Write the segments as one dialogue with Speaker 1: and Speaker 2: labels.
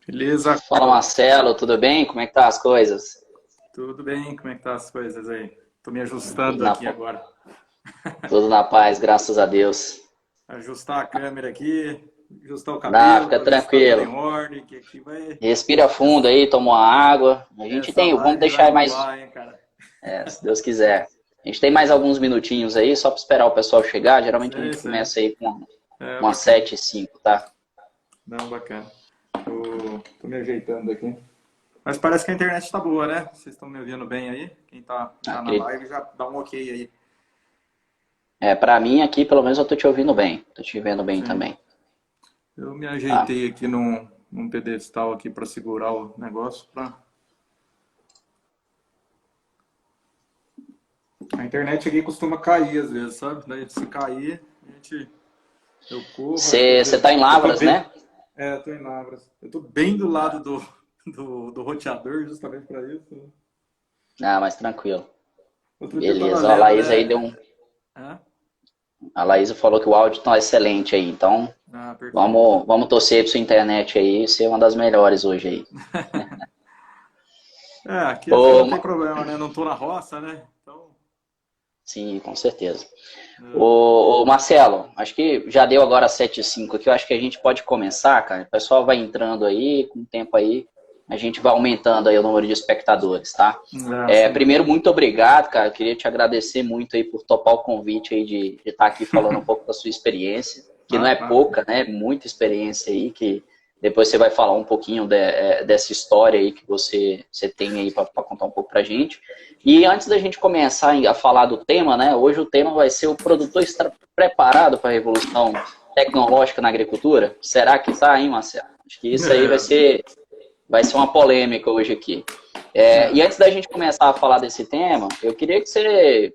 Speaker 1: Beleza,
Speaker 2: Fala
Speaker 1: Carol?
Speaker 2: Marcelo, tudo bem? Como é que tá as coisas?
Speaker 1: Tudo bem? Como é que tá as coisas aí? Tô me
Speaker 2: Tudo
Speaker 1: ajustando
Speaker 2: na,
Speaker 1: aqui agora.
Speaker 2: tudo na paz, graças a Deus.
Speaker 1: Ajustar a câmera aqui, ajustar o
Speaker 2: Dá,
Speaker 1: cabelo
Speaker 2: fica
Speaker 1: para ver se tá tudo em
Speaker 2: tranquilo.
Speaker 1: ordem, que aqui vai...
Speaker 2: Respira fundo aí, toma uma água. A gente
Speaker 1: Essa
Speaker 2: tem, vamos
Speaker 1: live vai
Speaker 2: deixar aí mais,
Speaker 1: bombar, hein, cara?
Speaker 2: se Deus quiser. A gente tem mais alguns minutinhos aí, só para esperar o pessoal chegar. Geralmente a
Speaker 1: Sei,
Speaker 2: gente
Speaker 1: sei.
Speaker 2: começa aí com
Speaker 1: É,
Speaker 2: umas
Speaker 1: bacana.
Speaker 2: 7 e 5, tá?
Speaker 1: Não, bacana. Tô me ajeitando aqui. Mas parece que a internet tá boa, né? Vocês estão me ouvindo bem aí? Quem tá na live já dá um ok aí.
Speaker 2: Para mim aqui, pelo menos eu tô te ouvindo bem. Tô te vendo bem
Speaker 1: Sim.
Speaker 2: também,
Speaker 1: Eu me
Speaker 2: tá?
Speaker 1: ajeitei aqui num pedestal aqui para segurar o negócio, A internet aqui costuma cair às vezes, sabe? Daí se cair, eu corro, acho que
Speaker 2: Você tá em
Speaker 1: eu tô
Speaker 2: Lavras,
Speaker 1: bem.
Speaker 2: né?
Speaker 1: É, tô em Lavras. Eu tô bem do lado
Speaker 2: Ah,
Speaker 1: do roteador, justamente para isso, né?
Speaker 2: mas tranquilo.
Speaker 1: Outro dia eu tava
Speaker 2: Beleza. Ó, a
Speaker 1: lendo,
Speaker 2: Laís aí
Speaker 1: né? Hã?
Speaker 2: A Laís falou que o áudio tá excelente aí, então
Speaker 1: Ah, perfeito.
Speaker 2: vamos torcer para sua internet aí ser uma das melhores hoje aí.
Speaker 1: É, aqui acho que
Speaker 2: Ô,
Speaker 1: não tem problema, né? Não tô na roça, né? Então,
Speaker 2: sim, com certeza.
Speaker 1: é,
Speaker 2: Ô, Marcelo, acho que já deu agora 7h05 aqui, eu acho que a gente pode começar, cara. O pessoal vai entrando aí, com o tempo aí, a gente vai aumentando aí o número de espectadores, tá?
Speaker 1: assim.
Speaker 2: Primeiro, muito obrigado, cara. Eu queria te agradecer muito aí por topar o convite aí de estar aqui falando um pouco da sua experiência, que não
Speaker 1: Ah,
Speaker 2: é
Speaker 1: claro.
Speaker 2: pouca, né? Muita experiência aí, que depois você vai falar um pouquinho dessa história aí que você tem aí para contar um pouco pra gente. E antes da gente começar a falar do tema, né? Hoje o tema vai ser o produtor está preparado para a revolução tecnológica na agricultura? Será que está, hein, Marcelo? Acho que isso aí
Speaker 1: É,
Speaker 2: vai ser uma polêmica hoje aqui. E
Speaker 1: é.
Speaker 2: antes da gente começar a falar desse tema, eu queria que você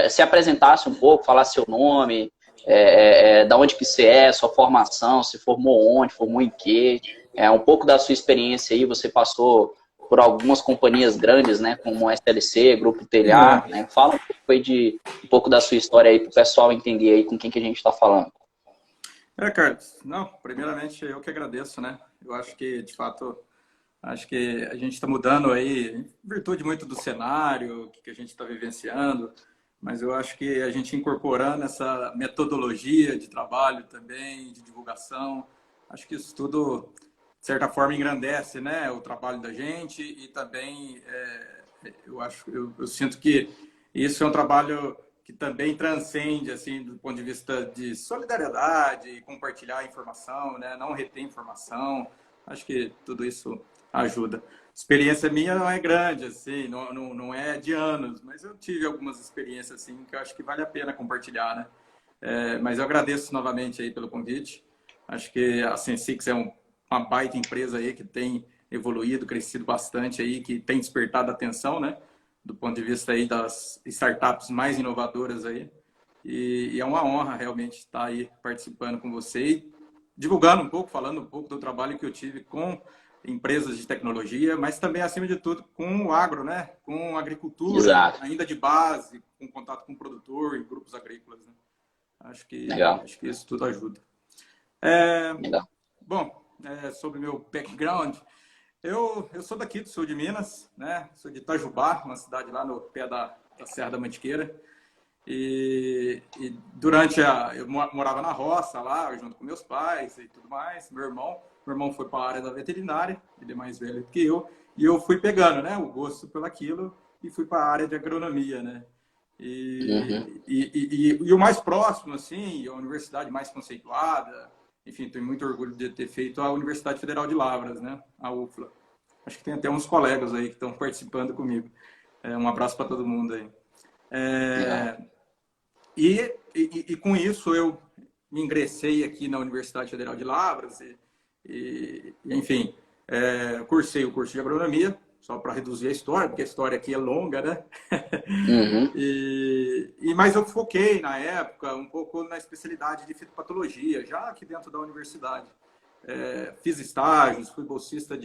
Speaker 2: se apresentasse um pouco, falasse seu nome, da onde que você é, sua formação, se formou onde, formou em quê, um pouco da sua experiência aí, você passou por algumas companhias grandes, né, como SLC, Grupo Telhar,
Speaker 1: É.
Speaker 2: né, fala um pouco aí um pouco da sua história aí para o pessoal entender aí com quem que a gente está falando.
Speaker 1: Carlos, não, primeiramente eu que agradeço, né? Eu acho que, de fato, acho que a gente está mudando aí, em virtude muito do cenário que a gente está vivenciando, mas eu acho que a gente incorporando essa metodologia de trabalho também, de divulgação, acho que isso tudo, de certa forma, engrandece, né, o trabalho da gente e também eu sinto que isso é um trabalho que também transcende, assim, do ponto de vista de solidariedade, compartilhar informação, né, não reter informação. Acho que tudo isso ajuda. Experiência minha não é grande, assim, não é de anos, mas eu tive algumas experiências assim que eu acho que vale a pena compartilhar, né? Mas eu agradeço novamente aí pelo convite. Acho que a Sensix é uma baita empresa aí que tem evoluído, crescido bastante aí, que tem despertado a atenção, né? Do ponto de vista aí das startups mais inovadoras aí. E é uma honra realmente estar aí participando com você e divulgando um pouco, falando um pouco do trabalho que eu tive com empresas de tecnologia, mas também, acima de tudo, com o agro, né? Com a agricultura,
Speaker 2: Exato.
Speaker 1: ainda de base, com contato com o produtor e grupos agrícolas, né?
Speaker 2: Legal,
Speaker 1: Acho que isso tudo ajuda.
Speaker 2: legal.
Speaker 1: Bom, sobre meu background, eu sou daqui do sul de Minas, né? Sou de Itajubá, uma cidade lá no pé da Serra da Mantiqueira. E durante eu morava na roça lá, junto com meus pais e tudo mais. Meu irmão foi para a área da veterinária, ele é mais velho que eu, e eu fui pegando, né, o gosto pelo aquilo e fui para a área de agronomia, né?
Speaker 2: Uhum.
Speaker 1: E o mais próximo, assim, a universidade mais conceituada, enfim, tenho muito orgulho de ter feito a Universidade Federal de Lavras, né, a UFLA. Acho que tem até uns colegas aí que estão participando comigo. Um abraço para todo mundo aí.
Speaker 2: Legal.
Speaker 1: É, e com isso eu me ingressei aqui na Universidade Federal de Lavras enfim, cursei o curso de agronomia, só para reduzir a história, porque a história aqui é longa, né?
Speaker 2: Uhum.
Speaker 1: Mas eu foquei na época um pouco na especialidade de fitopatologia, já aqui dentro da universidade. Fiz estágios, fui bolsista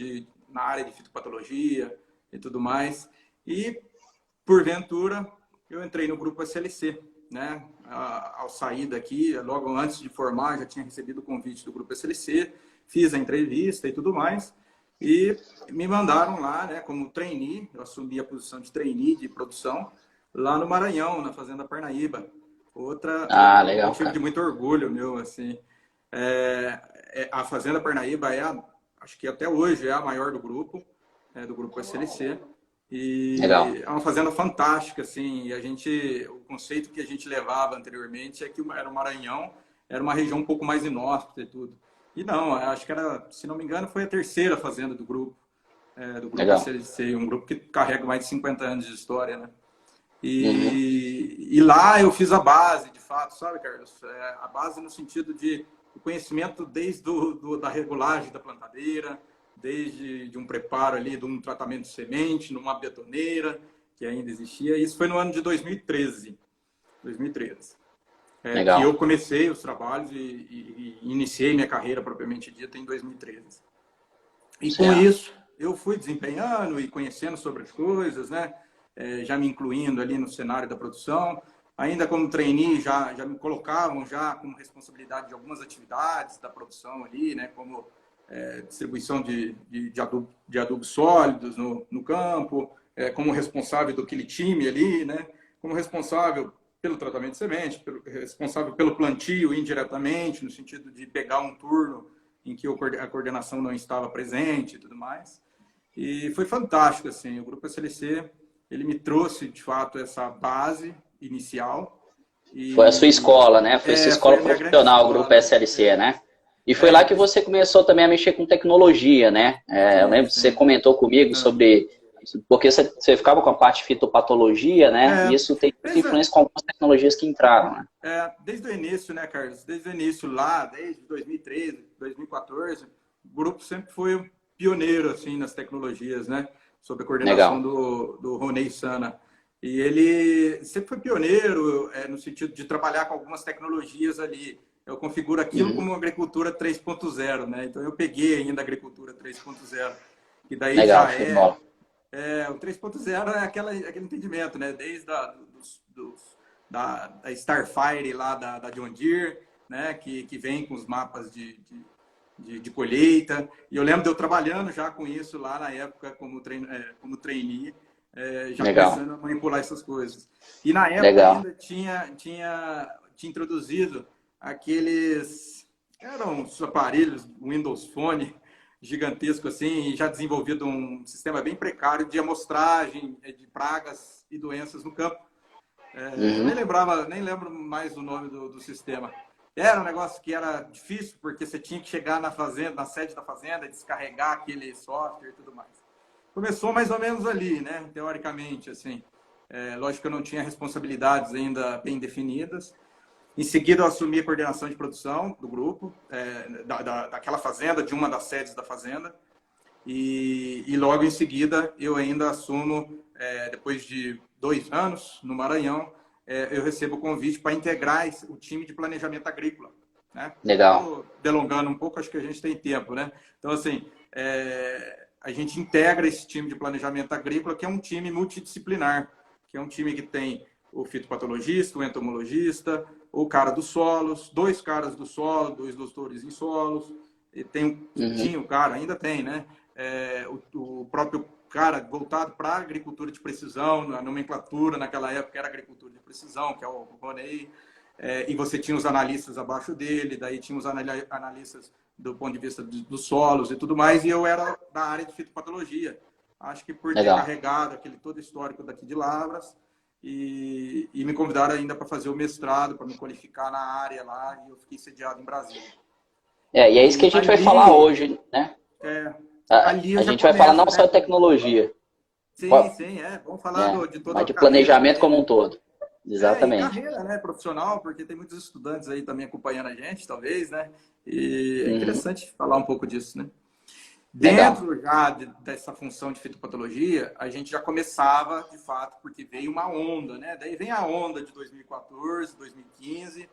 Speaker 1: na área de fitopatologia e tudo mais. E, porventura, eu entrei no grupo SLC, né? Ao sair daqui, logo antes de formar, já tinha recebido o convite do grupo SLC, fiz a entrevista e tudo mais. e me mandaram lá, né, como trainee, eu assumi a posição de trainee de produção, lá no Maranhão, na Fazenda Parnaíba.
Speaker 2: Ah,
Speaker 1: Outro
Speaker 2: legal,
Speaker 1: motivo de
Speaker 2: cara.
Speaker 1: muito orgulho meu, assim. A Fazenda Parnaíba acho que até hoje é a maior do grupo SLC.
Speaker 2: Legal.
Speaker 1: E é uma fazenda fantástica, assim. E o conceito que a gente levava anteriormente é que era o Maranhão, era uma região um pouco mais inóspita e tudo. E não, acho que era, se não me engano, foi a terceira fazenda do grupo
Speaker 2: Legal.
Speaker 1: SLC, um grupo que carrega mais de 50 anos de história, né?
Speaker 2: Uhum.
Speaker 1: E lá eu fiz a base, de fato, sabe, Carlos? A base no sentido de o conhecimento desde da regulagem da plantadeira, desde de um preparo ali, de um tratamento de semente, numa betoneira, que ainda existia. Isso foi no ano de 2013 que eu
Speaker 2: Legal.
Speaker 1: comecei os trabalhos e iniciei minha carreira propriamente dita em 2013. E com
Speaker 2: Certo.
Speaker 1: isso, eu fui desempenhando e conhecendo sobre as coisas, né? Já me incluindo ali no cenário da produção. Ainda como trainee, já me colocavam já com responsabilidade de algumas atividades da produção ali, né? Como distribuição de adubos sólidos no campo, como responsável do aquele time ali, né? Como responsável pelo tratamento de semente, responsável pelo plantio indiretamente, no sentido de pegar um turno em que a coordenação não estava presente e tudo mais. E foi fantástico, assim, o Grupo SLC, ele me trouxe, de fato, essa base inicial
Speaker 2: Foi a sua
Speaker 1: e
Speaker 2: escola, né? Foi a sua
Speaker 1: foi
Speaker 2: escola
Speaker 1: a minha grande
Speaker 2: profissional, o Grupo
Speaker 1: escola.
Speaker 2: SLC, né? E foi lá que você começou também a mexer com tecnologia, né? Eu
Speaker 1: Sim,
Speaker 2: lembro que você
Speaker 1: sim.
Speaker 2: comentou comigo sobre... Porque você ficava com a parte de fitopatologia, né? E isso tem muita
Speaker 1: Desde,
Speaker 2: influência com algumas tecnologias que entraram, né?
Speaker 1: desde o início, né, Carlos? Desde o início lá, desde 2013, 2014, o grupo sempre foi um pioneiro, assim, nas tecnologias, né? Sob a coordenação
Speaker 2: Legal.
Speaker 1: do Ronei Sana. E ele sempre foi pioneiro no sentido de trabalhar com algumas tecnologias ali. Eu configuro aquilo
Speaker 2: Uhum.
Speaker 1: como agricultura 3.0, né? Então eu peguei ainda a agricultura 3.0, que daí
Speaker 2: Legal,
Speaker 1: já
Speaker 2: show de bola.
Speaker 1: o 3.0 é aquele entendimento, né? Desde da Starfire lá da John Deere, né? Que vem com os mapas de colheita. E eu lembro de eu trabalhando já com isso lá na época como trainee, já
Speaker 2: Legal.
Speaker 1: começando a manipular essas coisas. E na época
Speaker 2: Legal.
Speaker 1: ainda tinha introduzido eram os aparelhos Windows Phone gigantesco assim, e já desenvolvido um sistema bem precário de amostragem de pragas e doenças no campo. Eu
Speaker 2: Uhum.
Speaker 1: nem lembro mais o nome do sistema. Era um negócio que era difícil, porque você tinha que chegar na fazenda, na sede da fazenda, descarregar aquele software e tudo mais. Começou mais ou menos ali, né? Teoricamente, assim. Lógico que eu não tinha responsabilidades ainda bem definidas. Em seguida, eu assumi a coordenação de produção do grupo, daquela fazenda, de uma das sedes da fazenda. E logo em seguida, eu ainda assumo, depois de 2 anos no Maranhão, eu recebo o convite para integrar o time de planejamento agrícola. Né?
Speaker 2: Legal.
Speaker 1: Estou delongando um pouco, acho que a gente tem tempo. Né? Então, assim, a gente integra esse time de planejamento agrícola, que é um time multidisciplinar, que é um time que tem o fitopatologista, o entomologista, o cara dos solos, 2 caras do solo, 2 doutores em solos, e
Speaker 2: Uhum.
Speaker 1: tinha o cara, ainda tem, né? O próprio cara voltado para a agricultura de precisão, na nomenclatura naquela época era agricultura de precisão, que é o Ronei, e você tinha os analistas abaixo dele, daí tinha os analistas do ponto de vista dos solos e tudo mais, e eu era da área de fitopatologia. Acho que por ter
Speaker 2: Legal.
Speaker 1: carregado aquele todo histórico daqui de Lavras, e me convidaram ainda para fazer o mestrado, para me qualificar na área lá, e eu fiquei sediado em Brasília.
Speaker 2: E é isso que
Speaker 1: E
Speaker 2: a gente vai falar hoje, né?
Speaker 1: é, ali eu
Speaker 2: A
Speaker 1: já
Speaker 2: gente vai falar
Speaker 1: começo,
Speaker 2: não só
Speaker 1: né?
Speaker 2: de tecnologia,
Speaker 1: Sim, sim, vamos falar de toda
Speaker 2: mas
Speaker 1: a
Speaker 2: de
Speaker 1: carreira
Speaker 2: planejamento como
Speaker 1: também.
Speaker 2: um todo.
Speaker 1: E
Speaker 2: Exatamente.
Speaker 1: carreira, né, profissional, porque tem muitos estudantes aí também acompanhando a gente, talvez, né? E é
Speaker 2: Uhum.
Speaker 1: interessante falar um pouco disso, né?
Speaker 2: Legal.
Speaker 1: Dentro já dessa função de fitopatologia, a gente já começava, de fato, porque veio uma onda, né? Daí vem a onda de 2014, 2015,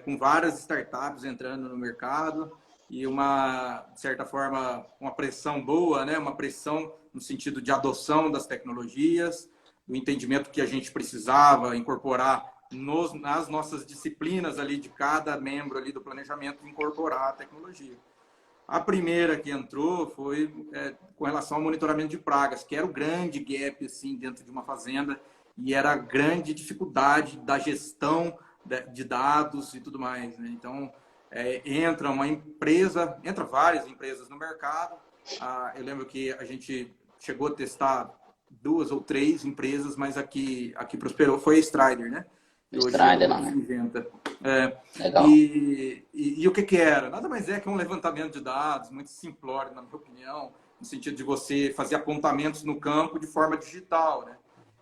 Speaker 1: com várias startups entrando no mercado e de certa forma, uma pressão boa, né? Uma pressão no sentido de adoção das tecnologias, do entendimento que a gente precisava incorporar nas nossas disciplinas ali de cada membro ali do planejamento, incorporar a tecnologia. A primeira que entrou foi com relação ao monitoramento de pragas, que era o grande gap assim, dentro de uma fazenda e era a grande dificuldade da gestão de dados e tudo mais, né? Então, entra uma empresa, entra várias empresas no mercado. Eu lembro que a gente chegou a testar 2 ou 3 empresas, mas aqui prosperou foi a Strider, né? Que hoje é
Speaker 2: Strider,
Speaker 1: o
Speaker 2: né?
Speaker 1: Syngenta.
Speaker 2: Legal.
Speaker 1: E o que era? Nada mais é que um levantamento de dados, muito simplório, na minha opinião, no sentido de você fazer apontamentos no campo de forma digital, né?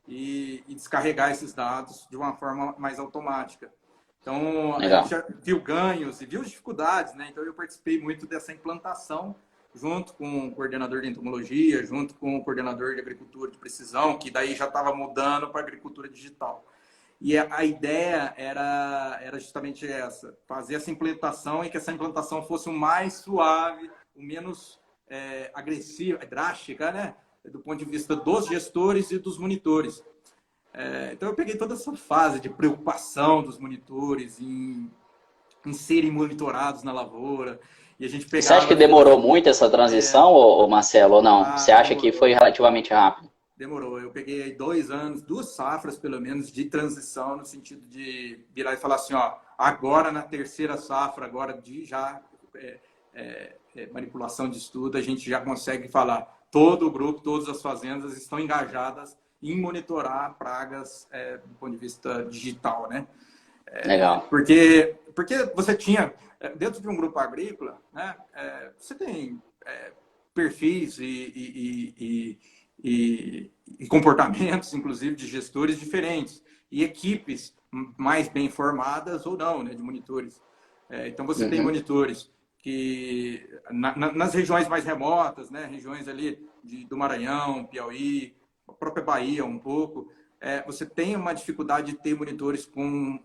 Speaker 1: E descarregar esses dados de uma forma mais automática. Então, a gente
Speaker 2: Legal.
Speaker 1: já viu ganhos e viu dificuldades, né? Então, eu participei muito dessa implantação, junto com o coordenador de entomologia, junto com o coordenador de agricultura de precisão, que daí já estava mudando para a agricultura digital. E a ideia era justamente essa, fazer essa implantação e que essa implantação fosse o mais suave, o menos agressiva, drástica, né? Do ponto de vista dos gestores e dos monitores. Então, eu peguei toda essa fase de preocupação dos monitores em serem monitorados na lavoura, e a gente
Speaker 2: Você acha que
Speaker 1: pegava...
Speaker 2: demorou muito essa transição, ô Marcelo, ou não? Você acha que foi
Speaker 1: Demorou.
Speaker 2: relativamente rápido?
Speaker 1: Demorou. Eu peguei aí 2 anos, 2 safras, pelo menos, de transição, no sentido de virar e falar assim, ó, agora na terceira safra, agora de já manipulação de estudo, a gente já consegue falar, todo o grupo, todas as fazendas estão engajadas em monitorar pragas do ponto de vista digital, né?
Speaker 2: Legal.
Speaker 1: Porque você tinha, dentro de um grupo agrícola, né, você tem perfis e comportamentos, inclusive, de gestores diferentes e equipes mais bem formadas ou não, né, de monitores. Então, você tem monitores que, nas regiões mais remotas, né, regiões ali do Maranhão, Piauí, a própria Bahia um pouco, você tem uma dificuldade de ter monitores com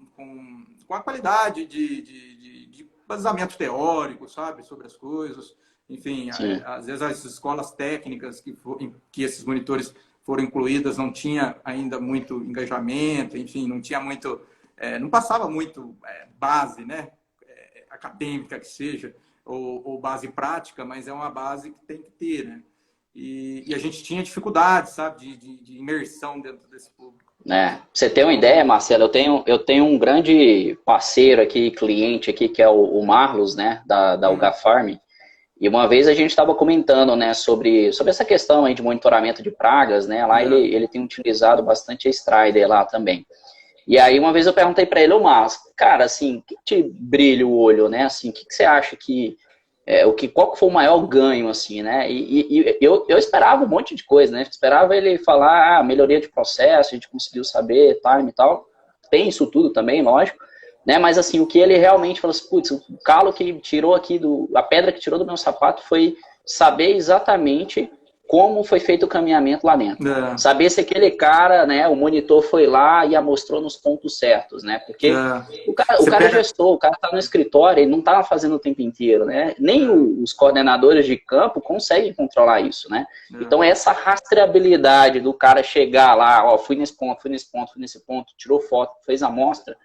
Speaker 1: a qualidade de basamento teórico, sabe, sobre as coisas. Enfim, às vezes as escolas técnicas que esses monitores foram incluídas não tinha ainda muito engajamento, enfim, não tinha muito, não passava muito base, né, acadêmica que seja, ou base prática, mas é uma base que tem que ter, né? E a gente tinha dificuldade, sabe, de imersão dentro desse público.
Speaker 2: Pra você ter uma ideia, Marcelo, eu tenho um grande parceiro aqui, cliente aqui, que é o Marlos, né, da UH Farm. E uma vez a gente estava comentando, né, sobre essa questão aí de monitoramento de pragas, né, lá ele tem utilizado bastante a Strider lá também. E aí uma vez eu perguntei para ele, Marlos, cara, assim, o que te brilha o olho, né, assim, o que você acha que qual que foi o maior ganho, assim, né? E eu esperava um monte de coisa, né? Esperava ele falar, melhoria de processo, a gente conseguiu saber, time e tal. Tem isso tudo também, lógico, né? Mas, assim, o que ele realmente falou assim, putz, o calo que tirou aqui, a pedra que tirou do meu sapato foi saber exatamente como foi feito o caminhamento lá dentro. Saber se aquele cara, né, o monitor foi lá e amostrou nos pontos certos, né? Porque o cara é gestor, o cara está no escritório, ele não está fazendo o tempo inteiro, né? Nem os coordenadores de campo conseguem controlar isso, né? Então, essa rastreabilidade do cara chegar lá, ó, fui nesse ponto, fui nesse ponto, fui nesse ponto, tirou foto, fez a amostra,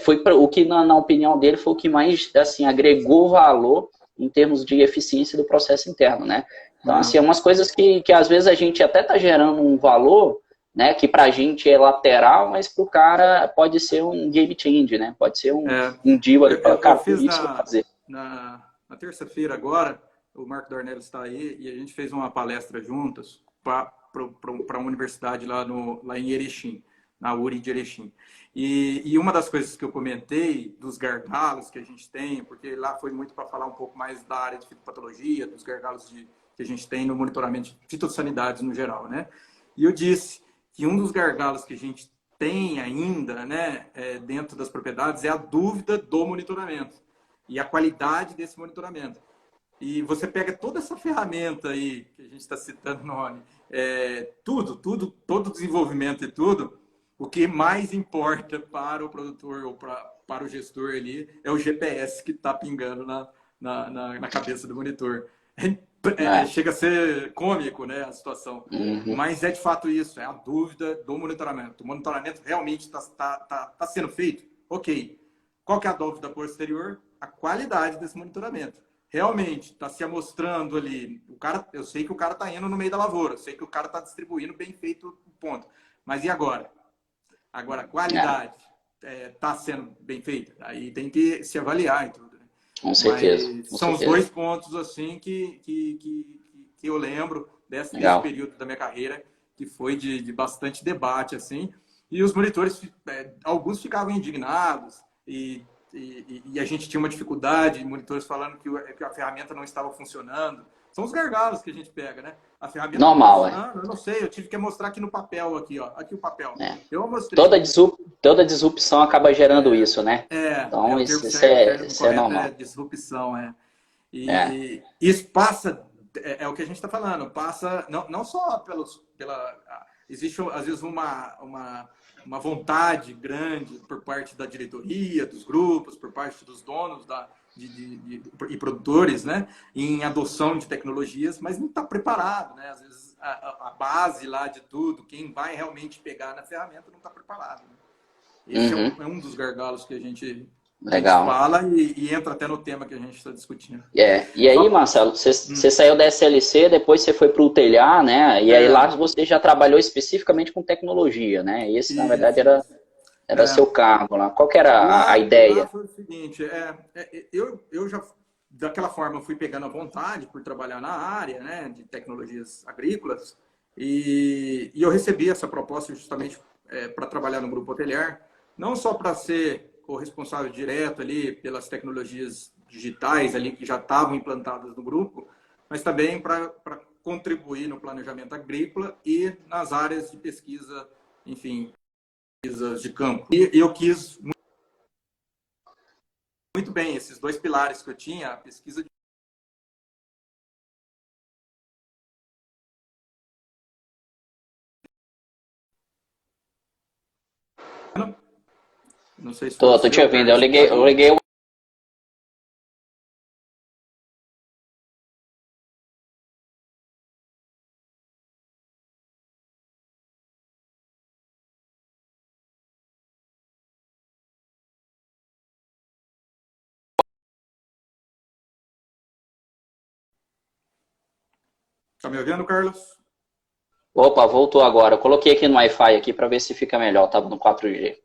Speaker 2: foi o que, na opinião dele, foi o que mais, assim, agregou valor em termos de eficiência do processo interno, né? Então, assim, é umas coisas que às vezes a gente até tá gerando um valor, né, que pra gente é lateral, mas pro cara pode ser um game change, né? Pode ser um deal ali, cara,
Speaker 1: eu fiz
Speaker 2: isso que eu vou fazer.
Speaker 1: na terça-feira agora, o Marco Dornello está aí e a gente fez uma palestra juntas para uma universidade lá em Erechim, na URI de Erechim. E uma das coisas que eu comentei dos gargalos que a gente tem, porque lá foi muito para falar um pouco mais da área de fitopatologia, dos gargalos que a gente tem no monitoramento de fitossanidades no geral, né? E eu disse que um dos gargalos que a gente tem ainda, né, dentro das propriedades é a dúvida do monitoramento e a qualidade desse monitoramento. E você pega toda essa ferramenta aí que a gente está citando, nome, todo o desenvolvimento e tudo, o que mais importa para o produtor ou para o gestor ali é o GPS que está pingando na cabeça do monitor. Chega a ser cômico, né, a situação. Mas de fato isso, é a dúvida do monitoramento. O monitoramento realmente está sendo feito? Ok. Qual que é a dúvida posterior? A qualidade desse monitoramento. realmente está se amostrando ali, eu sei que o cara está indo no meio da lavoura, eu sei que o cara está distribuindo bem feito o ponto. Mas e agora? Agora, a
Speaker 2: É,
Speaker 1: qualidade está sendo bem feita? Aí tem que se avaliar e tudo, né?
Speaker 2: com certeza,
Speaker 1: Mas
Speaker 2: com
Speaker 1: são os
Speaker 2: certeza.
Speaker 1: dois pontos assim que eu lembro desse
Speaker 2: Legal.
Speaker 1: período da minha carreira, que foi de bastante debate, assim. E os monitores, alguns ficavam indignados e a gente tinha uma dificuldade, monitores falando que a ferramenta não estava funcionando. São os gargalos que a gente pega, né? A ferramenta não está
Speaker 2: Normal, é.
Speaker 1: funcionando, eu não sei, eu tive que mostrar aqui no papel, aqui, ó. Aqui o papel.
Speaker 2: É.
Speaker 1: Eu mostrei.
Speaker 2: Toda disrupção acaba gerando isso, né? Então,
Speaker 1: O termo
Speaker 2: isso
Speaker 1: certo, o
Speaker 2: é,
Speaker 1: termo
Speaker 2: isso é
Speaker 1: correto é
Speaker 2: normal.
Speaker 1: disrupção, é.
Speaker 2: É.
Speaker 1: E isso passa, é o que a gente está falando, passa não só existe às vezes uma vontade grande por parte da diretoria, dos grupos, por parte dos donos e produtores, né, em adoção de tecnologias, mas não está preparado, né? Às vezes a base lá de tudo, quem vai realmente pegar na ferramenta não está preparado, né? Esse
Speaker 2: Uhum.
Speaker 1: é um dos gargalos que a gente
Speaker 2: Legal.
Speaker 1: fala e entra até no tema que a gente está discutindo.
Speaker 2: É. E aí,
Speaker 1: Só,
Speaker 2: Marcelo, você saiu da SLC, depois você foi para o Telhar, né? E aí lá
Speaker 1: é,
Speaker 2: você já trabalhou especificamente com tecnologia, né? Esse, na verdade,
Speaker 1: isso,
Speaker 2: era,
Speaker 1: isso.
Speaker 2: era seu
Speaker 1: É,
Speaker 2: cargo lá. Qual que era a
Speaker 1: lá
Speaker 2: ideia?
Speaker 1: foi o seguinte, eu já, daquela forma, fui pegando a vontade por trabalhar na área, né, de tecnologias agrícolas, e eu recebi essa proposta justamente para trabalhar no Grupo Hotelier, não só para ser o responsável direto ali pelas tecnologias digitais ali que já estavam implantadas no grupo, mas também para contribuir no planejamento agrícola e nas áreas de pesquisa, enfim, pesquisas de campo. E eu quis muito bem esses dois pilares que eu tinha, a pesquisa de... Não sei se foi
Speaker 2: Tô
Speaker 1: você,
Speaker 2: te
Speaker 1: o
Speaker 2: ouvindo. Eu
Speaker 1: Carlos, que
Speaker 2: liguei, eu
Speaker 1: falhou.
Speaker 2: liguei.
Speaker 1: Tá me ouvindo, Carlos?
Speaker 2: Opa, voltou agora. Eu coloquei aqui no Wi-Fi aqui para ver se fica melhor. Tava no 4G,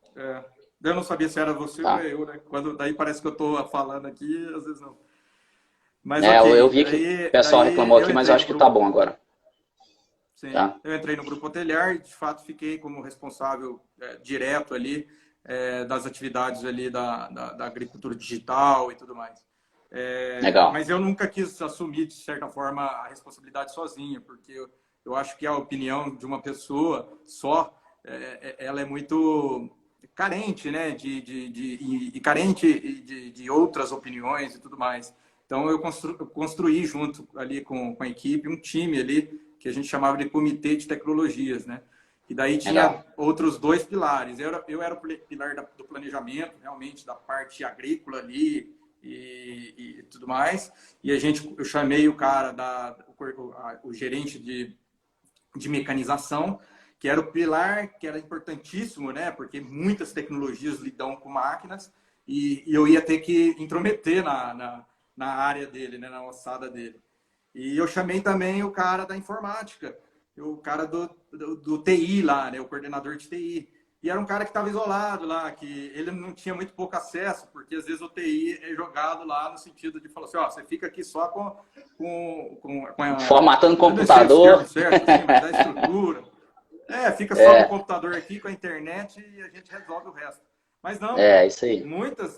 Speaker 1: Eu não sabia se era você ou
Speaker 2: tá?
Speaker 1: eu, né? Daí parece que eu estou falando aqui, às vezes não. Mas
Speaker 2: É, eu
Speaker 1: ok,
Speaker 2: vi que o pessoal reclamou
Speaker 1: daí eu
Speaker 2: aqui, mas eu
Speaker 1: entrei no
Speaker 2: acho que tá
Speaker 1: grupo,
Speaker 2: bom agora,
Speaker 1: sim,
Speaker 2: tá?
Speaker 1: eu entrei no grupo hotelier e de fato fiquei como responsável direto ali das atividades ali da agricultura digital e tudo mais.
Speaker 2: Legal.
Speaker 1: Mas eu nunca quis assumir, de certa forma, a responsabilidade sozinho, porque eu acho que a opinião de uma pessoa só, ela é muito carente, né? E carente de outras opiniões e tudo mais. Então, eu construí junto ali com a equipe um time ali que a gente chamava de comitê de tecnologias, né? E daí tinha
Speaker 2: Legal.
Speaker 1: outros dois pilares. Eu era o pilar do planejamento, realmente, da parte agrícola ali e tudo mais. E eu chamei o cara, o gerente de mecanização, que era o pilar, que era importantíssimo, né? Porque muitas tecnologias lidam com máquinas e eu ia ter que intrometer na área dele, né? Na ossada dele. E eu chamei também o cara da informática, o cara do TI lá, né? O coordenador de TI. E era um cara que estava isolado lá, que ele não tinha muito pouco acesso, porque às vezes o TI é jogado lá no sentido de falar assim, ó, você fica aqui só com
Speaker 2: Formatando
Speaker 1: eu não sei os
Speaker 2: computador.
Speaker 1: termos certos, assim, mas a estrutura. Fica só com o
Speaker 2: É,
Speaker 1: computador aqui, com a internet e a gente resolve o resto. Mas não,
Speaker 2: isso aí.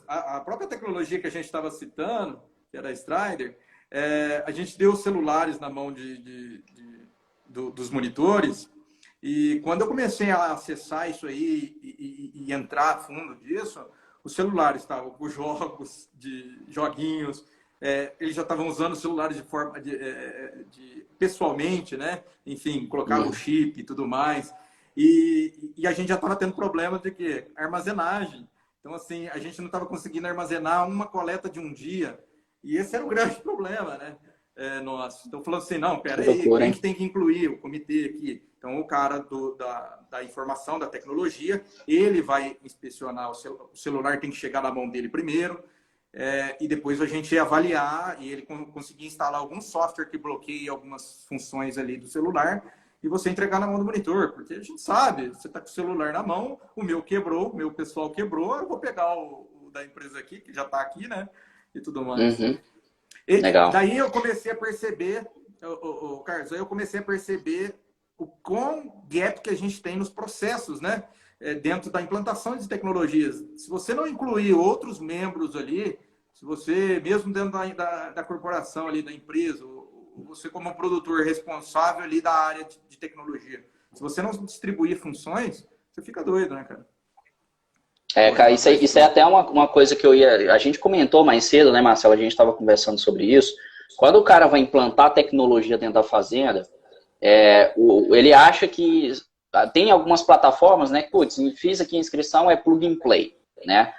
Speaker 1: a própria tecnologia que a gente estava citando, que era a Strider, a gente deu os celulares na mão dos monitores e quando eu comecei a acessar isso aí e entrar a fundo disso, os celulares estavam com jogos, de joguinhos, eles já estavam usando celulares de forma pessoalmente, né? Enfim, colocavam o
Speaker 2: Uhum.
Speaker 1: chip e tudo mais. E a gente já estava tendo problema de que armazenagem. Então, assim, a gente não estava conseguindo armazenar uma coleta de um dia. E esse era o grande problema, né? Nosso. Então, falando assim, não,
Speaker 2: Que
Speaker 1: peraí,
Speaker 2: loucura,
Speaker 1: quem
Speaker 2: hein?
Speaker 1: que tem que incluir? O comitê aqui. Então, o cara da informação, da tecnologia, ele vai inspecionar o celular, tem que chegar na mão dele primeiro. e depois a gente ia avaliar e ele conseguia instalar algum software que bloqueie algumas funções ali do celular e você entregar na mão do monitor, porque a gente sabe, você está com o celular na mão, o meu quebrou, o meu pessoal quebrou, eu vou pegar o da empresa aqui, que já está aqui, né? E tudo mais.
Speaker 2: Uhum.
Speaker 1: E
Speaker 2: Legal.
Speaker 1: daí eu comecei a perceber, Carlos, aí eu comecei a perceber o quão gap que a gente tem nos processos, né? Dentro da implantação de tecnologias. Se você não incluir outros membros ali, se você, mesmo dentro da corporação ali, da empresa, você como produtor responsável ali da área de tecnologia, se você não distribuir funções, você fica doido, né, cara?
Speaker 2: Cara, isso é até uma coisa que a gente comentou mais cedo, né, Marcelo? A gente estava conversando sobre isso. Quando o cara vai implantar tecnologia dentro da fazenda, ele acha que tem algumas plataformas, né? Putz, fiz aqui a inscrição, é plug and play, né?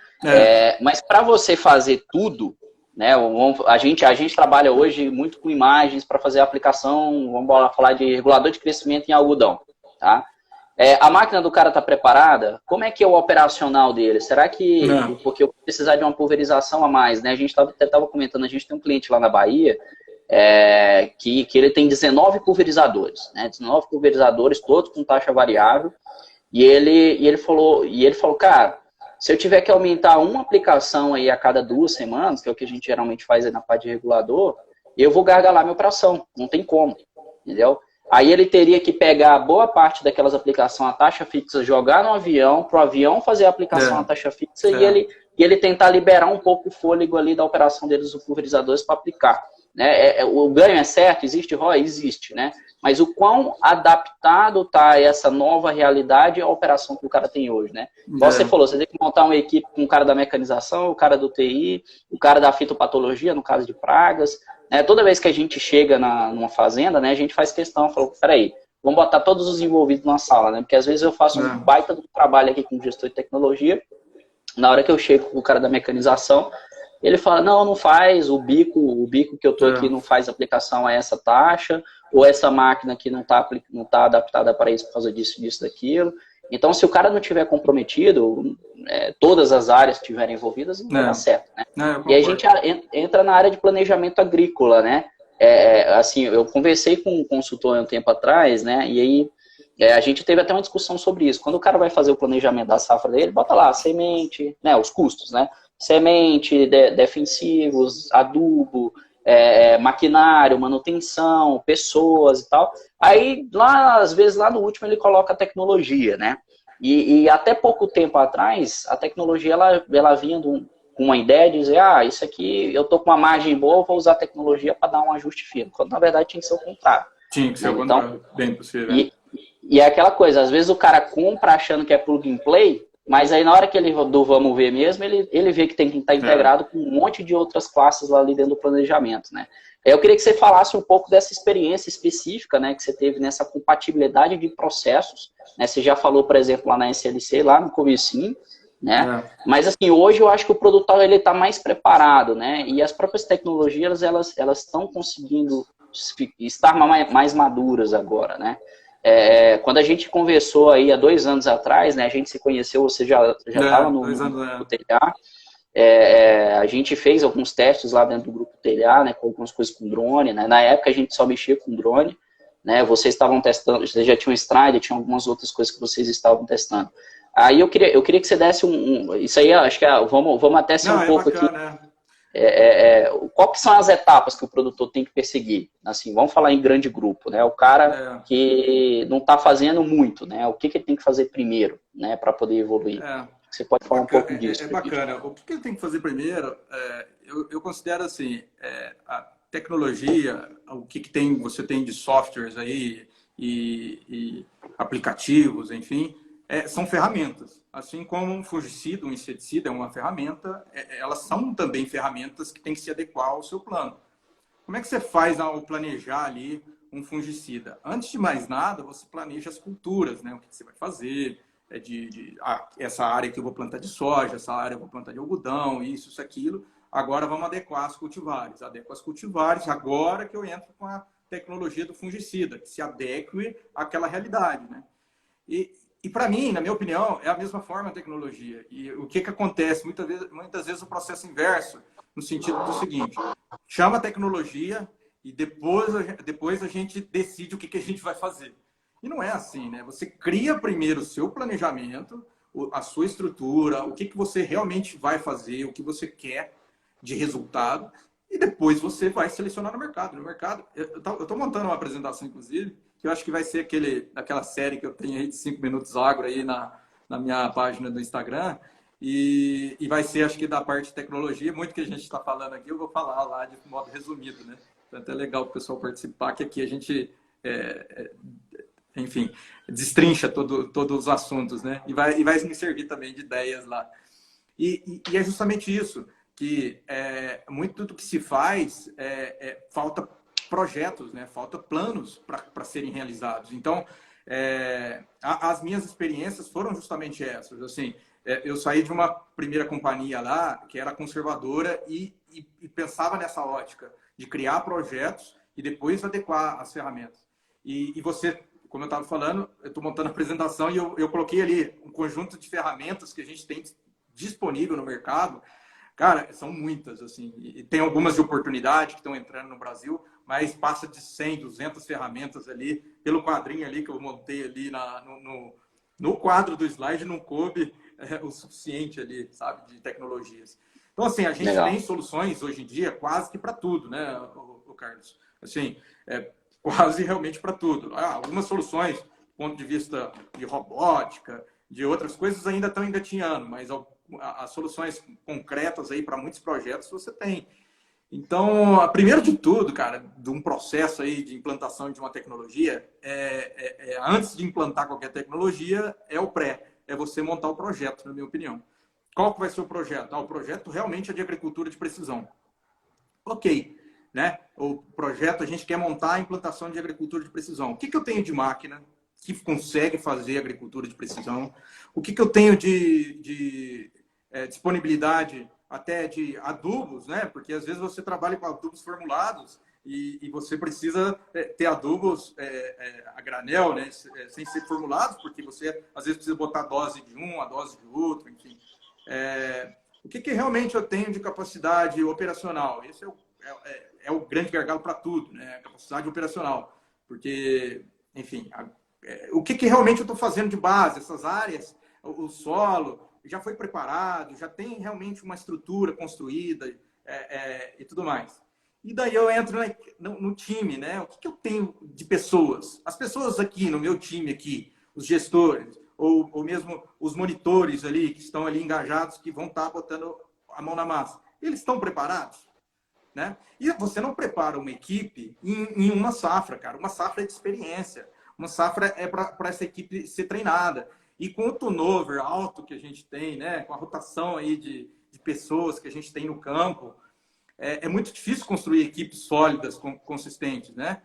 Speaker 2: Mas para você fazer tudo, né? A gente trabalha hoje muito com imagens para fazer a aplicação, vamos falar de regulador de crescimento em algodão, tá? A máquina do cara está preparada? Como é que é o operacional dele? Será que... Porque eu vou precisar de uma pulverização a mais, né? A gente até estava comentando, a gente tem um cliente lá na Bahia que ele tem 19 pulverizadores, né? 19 pulverizadores, todos com taxa variável. E ele falou, cara, se eu tiver que aumentar uma aplicação aí a cada 2 semanas, que é o que a gente geralmente faz aí na parte de regulador, eu vou gargalar minha operação. Não tem como, entendeu? Aí ele teria que pegar boa parte daquelas aplicações a taxa fixa, jogar no avião, para o avião fazer a aplicação a taxa fixa e ele tentar liberar um pouco o fôlego ali da operação deles, dos pulverizadores, para aplicar. Né? O ganho é certo? Existe ROI? Existe, né? Mas o quão adaptado está essa nova realidade à operação que o cara tem hoje, né? Como você falou, você tem que montar uma equipe com o cara da mecanização, o cara do TI, o cara da fitopatologia, no caso de pragas. Toda vez que a gente chega numa fazenda, né, a gente faz questão, falou, peraí, vamos botar todos os envolvidos numa sala, né? Porque às vezes eu faço um baita do trabalho aqui com gestor de tecnologia, na hora que eu chego com o cara da mecanização, ele fala, não faz, o bico que eu tô aqui não faz aplicação a essa taxa, ou essa máquina aqui não tá adaptada para isso por causa disso, daquilo. Então, se o cara não tiver comprometido, todas as áreas estiverem envolvidas, não vai dar certo, né? E aí a gente entra na área de planejamento agrícola, né? Assim, eu conversei com um consultor há um tempo atrás, né? E aí a gente teve até uma discussão sobre isso. Quando o cara vai fazer o planejamento da safra dele, bota lá semente, né? Os custos, né? Semente, defensivos, adubo, maquinário, manutenção, pessoas e tal. Aí, às vezes, lá no último, ele coloca a tecnologia, né? E até pouco tempo atrás, a tecnologia, ela vinha com uma ideia de dizer, isso aqui, eu tô com uma margem boa, vou usar a tecnologia para dar um ajuste fino. Quando, na verdade, tinha que ser o contrário.
Speaker 1: Tinha que ser o contrário, bem possível.
Speaker 2: E é aquela coisa, às vezes o cara compra achando que é plug and play, mas aí na hora que ele do vamos ver mesmo, ele vê que tem que estar integrado com um monte de outras classes lá ali dentro do planejamento, né? Eu queria que você falasse um pouco dessa experiência específica, né, que você teve nessa compatibilidade de processos, né? Você já falou, por exemplo, lá na SLC, lá no comecinho, né? Mas assim, hoje eu acho que o produtor ele está mais preparado, né? E as próprias tecnologias elas estão conseguindo estar mais maduras agora, né? Quando a gente conversou aí há 2 anos atrás, né? A gente se conheceu, você já estava no TLA. A gente fez alguns testes lá dentro do grupo TLA, né? Com algumas coisas com drone, né? Na época a gente só mexia com drone, né? Vocês estavam testando, vocês já tinham Stride, tinha algumas outras coisas que vocês estavam testando. Aí eu queria que você desse isso aí, acho que vamos até ser um pouco bacana, aqui. Qual que são as etapas que o produtor tem que perseguir? Assim, vamos falar em grande grupo, né? O cara que não está fazendo muito, né? O que ele tem que fazer primeiro, né? Para poder evoluir. Você pode falar um pouco disso.
Speaker 1: Bacana. O que ele tem que fazer primeiro, eu considero assim, a tecnologia, o que você tem de softwares aí e aplicativos, enfim, são ferramentas. Assim como um fungicida, um inseticida é uma ferramenta, elas são também ferramentas que têm que se adequar ao seu plano. Como é que você faz ao planejar ali um fungicida? Antes de mais nada, você planeja as culturas, né? O que você vai fazer, essa área que eu vou plantar de soja, essa área eu vou plantar de algodão, isso, aquilo. Agora vamos adequar as cultivares. Adequo as cultivares, agora que eu entro com a tecnologia do fungicida, que se adeque àquela realidade, né? E para mim, na minha opinião, é a mesma forma a tecnologia. E o que acontece? Muitas vezes o processo inverso. no sentido do seguinte, chama a tecnologia e depois a gente decide o que a gente vai fazer. E não é assim, né? Você cria primeiro o seu planejamento, a sua estrutura, o que você realmente vai fazer, o que você quer de resultado, e depois você vai selecionar no mercado. No mercado, eu estou montando uma apresentação, inclusive, que eu acho que vai ser aquela série que eu tenho aí de 5 minutos agro aí na minha página do Instagram, e vai ser, acho que, da parte de tecnologia. Muito que a gente está falando aqui, eu vou falar lá de modo resumido, né? Então, é legal o pessoal participar, que aqui a gente, enfim, destrincha todos os assuntos, né? E vai me servir também de ideias lá. E é justamente isso, que muito do que se faz, falta projetos, né? Falta planos para serem realizados. Então, as minhas experiências foram justamente essas. Assim, eu saí de uma primeira companhia lá, que era conservadora, e pensava nessa ótica de criar projetos e depois adequar as ferramentas. E você, como eu estava falando, eu estou montando a apresentação e eu coloquei ali um conjunto de ferramentas que a gente tem disponível no mercado. Cara, são muitas, assim, e tem algumas de oportunidade que estão entrando no Brasil, mas passa de 100, 200 ferramentas ali, pelo quadrinho ali que eu montei ali no quadro do slide, não coube o suficiente ali, sabe, de tecnologias. Então, assim, a gente
Speaker 2: Legal.
Speaker 1: tem soluções hoje em dia quase que para tudo, né, o Carlos? Assim, quase realmente para tudo. Algumas soluções, do ponto de vista de robótica, de outras coisas, ainda estão engatinhando, mas as soluções concretas aí para muitos projetos você tem. Então, primeiro de tudo, cara, de um processo aí de implantação de uma tecnologia, antes de implantar qualquer tecnologia, é o pré, é você montar o projeto, na minha opinião. Qual que vai ser o projeto? O projeto realmente é de agricultura de precisão. Ok, né? O projeto, a gente quer montar a implantação de agricultura de precisão. O que eu tenho de máquina que consegue fazer agricultura de precisão? O que eu tenho de disponibilidade até de adubos, né? Porque às vezes você trabalha com adubos formulados e você precisa ter adubos a granel, né? Sem ser formulados, porque você às vezes precisa botar a dose de um, a dose de outro, enfim. O que realmente eu tenho de capacidade operacional? Esse é o grande gargalo para tudo, né? A capacidade operacional. Porque, enfim, o que realmente eu estou fazendo de base? Essas áreas, o solo já foi preparado, já tem realmente uma estrutura construída e tudo mais. E daí eu entro no time, né? O que eu tenho de pessoas? As pessoas aqui, no meu time aqui, os gestores, ou mesmo os monitores ali, que estão ali engajados, que vão estar botando a mão na massa. Eles estão preparados? Né? E você não prepara uma equipe em uma safra, cara. Uma safra é de experiência. Uma safra é para essa equipe ser treinada. E com o turnover alto que a gente tem, né? Com a rotação aí de pessoas que a gente tem no campo, é muito difícil construir equipes sólidas, consistentes, né?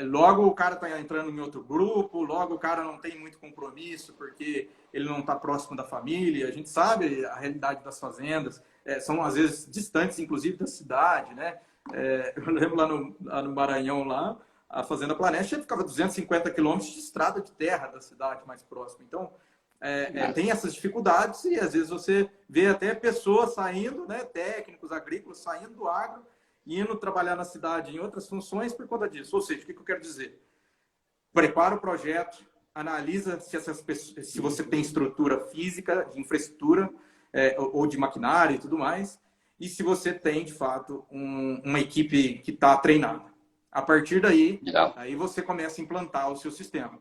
Speaker 1: Logo o cara está entrando em outro grupo, logo o cara não tem muito compromisso porque ele não está próximo da família. A gente sabe a realidade das fazendas, são às vezes distantes, inclusive, da cidade, né? Eu lembro lá no Maranhão, lá, a Fazenda Planeste ficava 250 quilômetros de estrada de terra da cidade mais próxima. Então, tem essas dificuldades e às vezes você vê até pessoas saindo, né, técnicos agrícolas saindo do agro, indo trabalhar na cidade em outras funções por conta disso. Ou seja, o que eu quero dizer? Prepara o projeto, analisa se você tem estrutura física, de infraestrutura, ou de maquinário e tudo mais, e se você tem, de fato, uma equipe que está treinada. A partir daí, aí você começa a implantar o seu sistema.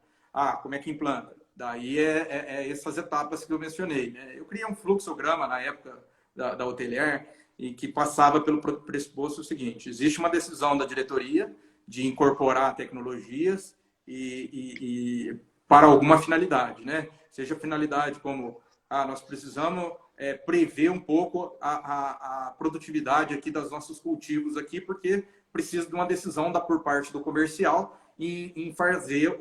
Speaker 1: Como é que implanta? Daí essas etapas que eu mencionei, né? Eu criei um fluxograma na época da Hotelier e que passava pelo pressuposto o seguinte: existe uma decisão da diretoria de incorporar tecnologias e para alguma finalidade, né? Seja finalidade como nós precisamos prever um pouco a produtividade aqui dos nossos cultivos aqui, porque precisa de uma decisão por parte do comercial em fazer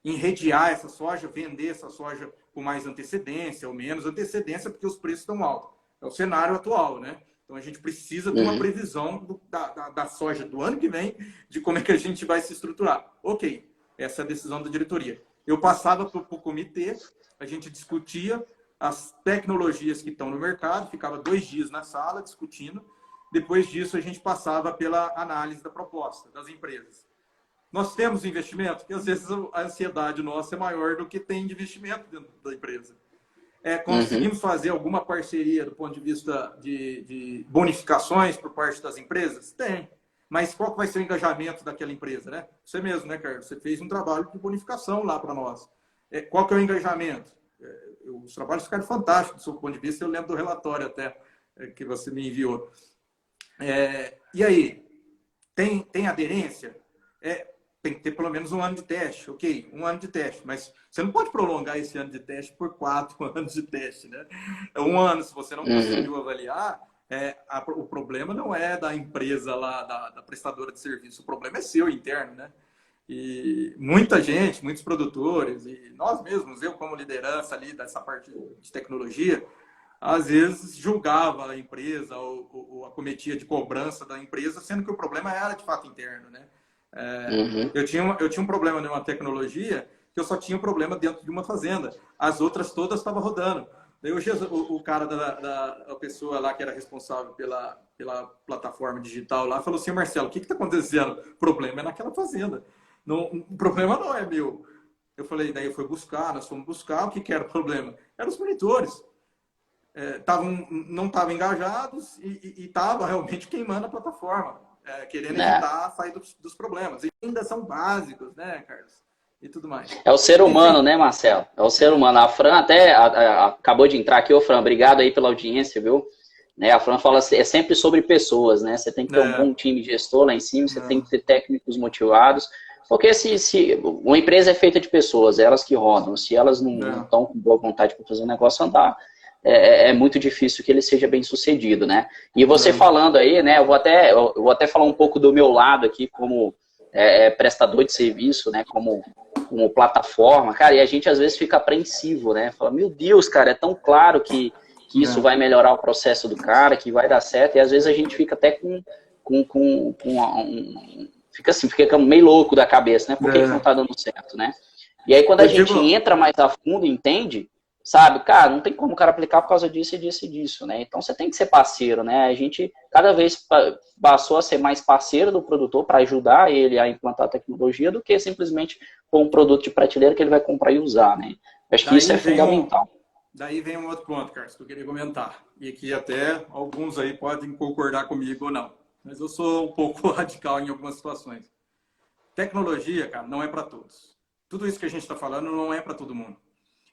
Speaker 1: em redear essa soja, vender essa soja com mais antecedência ou menos antecedência, porque os preços estão altos. É o cenário atual, né? Então a gente precisa de uma previsão da soja do ano que vem, de como é que a gente vai se estruturar. Ok, essa é a decisão da diretoria. Eu passava para o comitê, a gente discutia, as tecnologias que estão no mercado, ficava 2 dias na sala discutindo. Depois disso, a gente passava pela análise da proposta das empresas. Nós temos investimento, porque às vezes a ansiedade nossa é maior do que tem de investimento dentro da empresa. Conseguimos fazer alguma parceria do ponto de vista de bonificações por parte das empresas? Tem. Mas qual que vai ser o engajamento daquela empresa, né? Você mesmo, né, Carlos? Você fez um trabalho de bonificação lá para nós. Qual que é o engajamento? Os trabalhos ficaram fantásticos do seu ponto de vista. Eu lembro do relatório até que você me enviou. E aí? Tem aderência? Tem que ter pelo menos 1 ano de teste. Ok, 1 ano de teste. Mas você não pode prolongar esse ano de teste por 4 anos de teste, né? 1 ano, se você não conseguiu avaliar, o problema não é da empresa lá, da prestadora de serviço. O problema é seu, interno, né? E muita gente, muitos produtores, e nós mesmos, eu como liderança ali dessa parte de tecnologia, às vezes julgava a empresa ou acometia de cobrança da empresa, sendo que o problema era de fato interno, né? Eu tinha um problema numa tecnologia que eu só tinha um problema dentro de uma fazenda. As outras todas estavam rodando. Daí o cara da pessoa lá que era responsável pela plataforma digital lá falou assim: Marcelo, o que está acontecendo? O problema é naquela fazenda. Não, o problema não é meu. Eu falei, daí eu fui buscar, nós fomos buscar, o que era o problema? Eram os monitores. Não estavam engajados e estava realmente queimando a plataforma, querendo evitar a sair dos problemas. E ainda são básicos, né, Carlos? E tudo mais.
Speaker 2: É o ser humano, né, Marcelo? É o ser humano. A Fran até acabou de entrar aqui. Ô, Fran, obrigado aí pela audiência, viu? Né, a Fran fala assim, é sempre sobre pessoas, né? Você tem que ter um bom time gestor lá em cima, você tem que ter técnicos motivados. Porque se uma empresa é feita de pessoas, elas que rodam, se elas não estão com boa vontade para fazer o negócio andar, é muito difícil que ele seja bem sucedido, né? E você falando aí, né? Eu vou até falar um pouco do meu lado aqui como prestador de serviço, né? Como plataforma, cara, e a gente às vezes fica apreensivo, né? Fala, meu Deus, cara, é tão claro que isso vai melhorar o processo do cara, que vai dar certo, e às vezes a gente fica até fica meio louco da cabeça, né? Por que não tá dando certo, né? E aí quando a gente entra mais a fundo e entende, sabe, cara, não tem como o cara aplicar por causa disso e disso e disso, né? Então você tem que ser parceiro, né? A gente cada vez passou a ser mais parceiro do produtor para ajudar ele a implantar a tecnologia do que simplesmente pôr um produto de prateleira que ele vai comprar e usar, né? Acho que isso é fundamental.
Speaker 1: Daí vem um outro ponto, Carlos, que eu queria comentar. E que até alguns aí podem concordar comigo ou não. Mas eu sou um pouco radical em algumas situações. Tecnologia, cara, não é para todos. Tudo isso que a gente está falando não é para todo mundo.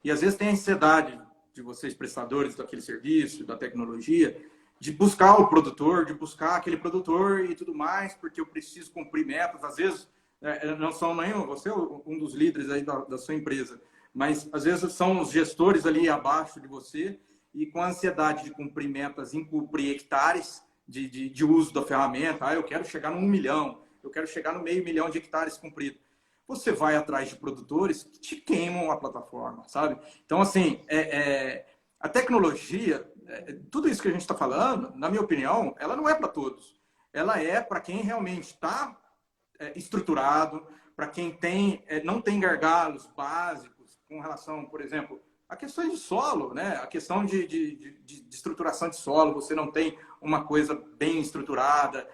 Speaker 1: E às vezes tem a ansiedade de vocês, prestadores daquele serviço, da tecnologia, de buscar o produtor, de buscar aquele produtor e tudo mais, porque eu preciso cumprir metas. Às vezes, não são nenhum, você é um dos líderes aí da sua empresa, mas às vezes são os gestores ali abaixo de você e com a ansiedade de cumprir metas, em cumprir hectares de uso da ferramenta. Eu quero chegar no 1 milhão, eu quero chegar no meio milhão de hectares cumprido. Você vai atrás de produtores que te queimam a plataforma, sabe? Então, assim, a tecnologia, tudo isso que a gente está falando, na minha opinião, ela não é para todos. Ela é para quem realmente está estruturado, para quem não tem gargalos básicos com relação, por exemplo, a questões de solo, né? A questão de estruturação de solo, você não tem uma coisa bem estruturada,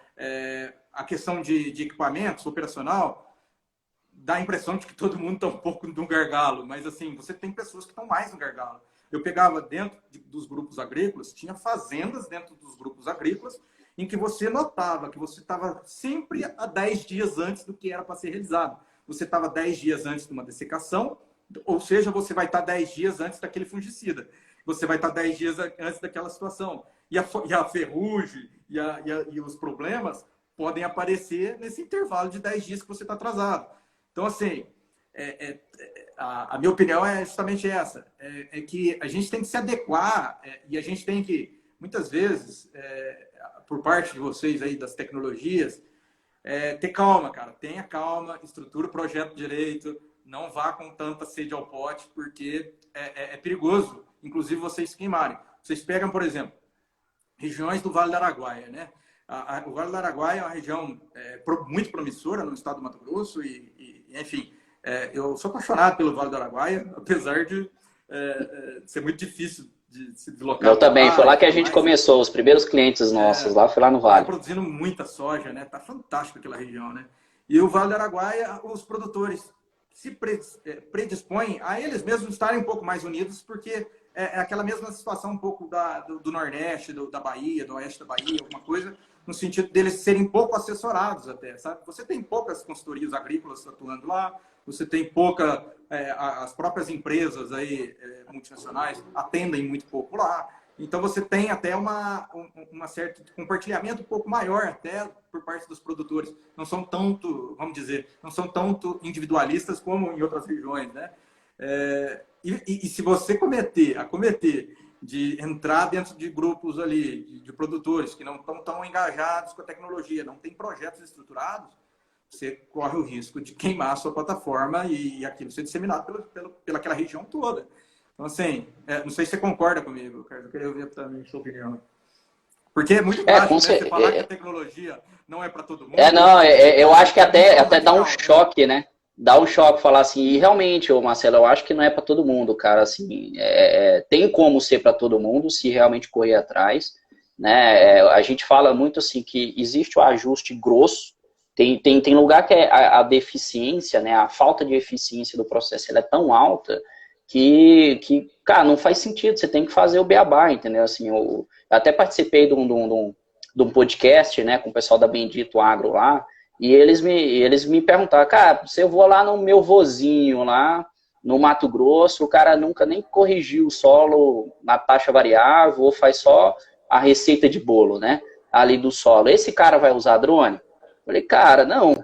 Speaker 1: a questão de equipamentos operacional, dá a impressão de que todo mundo está um pouco no gargalo, mas assim, você tem pessoas que estão mais no gargalo. Eu pegava dentro dos grupos agrícolas, tinha fazendas dentro dos grupos agrícolas, em que você notava que você estava sempre a 10 dias antes do que era para ser realizado. Você estava 10 dias antes de uma dessecação, ou seja, você vai estar 10 dias antes daquele fungicida. Você vai estar 10 dias antes daquela situação. E a ferrugem e os problemas podem aparecer nesse intervalo de 10 dias que você está atrasado. Então, assim, a minha opinião é justamente essa. É que a gente tem que se adequar e a gente tem que, muitas vezes, por parte de vocês aí das tecnologias, ter calma, cara. Tenha calma, estrutura o projeto direito, não vá com tanta sede ao pote, porque é perigoso, inclusive, vocês se queimarem. Vocês pegam, por exemplo, regiões do Vale do Araguaia, né? O Vale do Araguaia é uma região muito promissora no estado do Mato Grosso e enfim, eu sou apaixonado pelo Vale do Araguaia, apesar de ser muito difícil de se deslocar
Speaker 2: Eu
Speaker 1: para
Speaker 2: também, foi
Speaker 1: lá
Speaker 2: lá
Speaker 1: e
Speaker 2: que a
Speaker 1: tudo
Speaker 2: gente
Speaker 1: mais.
Speaker 2: começou, os primeiros clientes nossos lá, foi lá no
Speaker 1: Lá
Speaker 2: Vale.
Speaker 1: produzindo muita soja, né? Tá fantástico aquela região, né? E o Vale do Araguaia, os produtores se predispõem a eles mesmos estarem um pouco mais unidos, porque é aquela mesma situação um pouco do Nordeste, da Bahia, do Oeste da Bahia, alguma coisa, no sentido deles serem pouco assessorados até, sabe? Você tem poucas consultorias agrícolas atuando lá, você tem as próprias empresas aí multinacionais atendem muito pouco lá. Então você tem até uma certo compartilhamento um pouco maior até por parte dos produtores. Não são tanto, vamos dizer, não são tanto individualistas como em outras regiões, né? E se você cometer de entrar dentro de grupos ali de produtores que não estão tão engajados com a tecnologia, não tem projetos estruturados, você corre o risco de queimar a sua plataforma e aquilo ser disseminado pelaquela região toda. Então, assim, não sei se você concorda comigo, Carlos. Eu queria ouvir também a sua opinião. Porque é muito
Speaker 2: Com
Speaker 1: fácil, né? Você falar que a
Speaker 2: certeza.
Speaker 1: tecnologia não é para todo mundo,
Speaker 2: Não, eu acho que
Speaker 1: é muito
Speaker 2: até dá um
Speaker 1: radical, né?
Speaker 2: choque, né? Dá um choque falar assim, e realmente, ô Marcelo, eu acho que não é para todo mundo, cara, assim, tem como ser para todo mundo se realmente correr atrás, né? A gente fala muito assim que existe o ajuste grosso, tem lugar que a deficiência, né, a falta de eficiência do processo, ela é tão alta cara, não faz sentido, você tem que fazer o beabá, entendeu? Assim, eu até participei de um podcast, né, com o pessoal da Bendito Agro lá, e eles me perguntaram, cara, se eu vou lá no meu vozinho, lá no Mato Grosso, o cara nunca nem corrigiu o solo na taxa variável, ou faz só a receita de bolo, né, ali do solo. Esse cara vai usar drone? Eu falei, cara, não.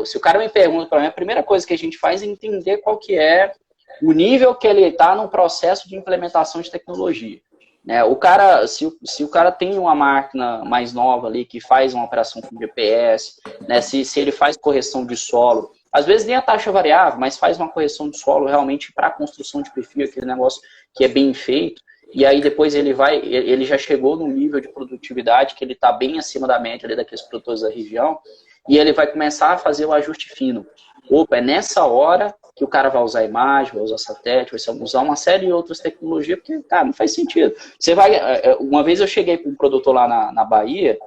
Speaker 2: Se o cara me pergunta para mim, a primeira coisa que a gente faz é entender qual que é o nível que ele está no processo de implementação de tecnologia. Né? O cara, se o cara tem uma máquina mais nova ali que faz uma operação com GPS, né? Se ele faz correção de solo, às vezes nem a taxa variável, mas faz uma correção de solo realmente para a construção de perfil, aquele negócio que é bem feito, e aí depois ele já chegou no nível de produtividade que ele está bem acima da média ali daqueles produtores da região, e ele vai começar a fazer o ajuste fino. Opa, é nessa hora que o cara vai usar imagem, vai usar satélite, vai usar uma série de outras tecnologias, porque, cara, não faz sentido. Você vai. Uma vez eu cheguei para um produtor lá na Bahia,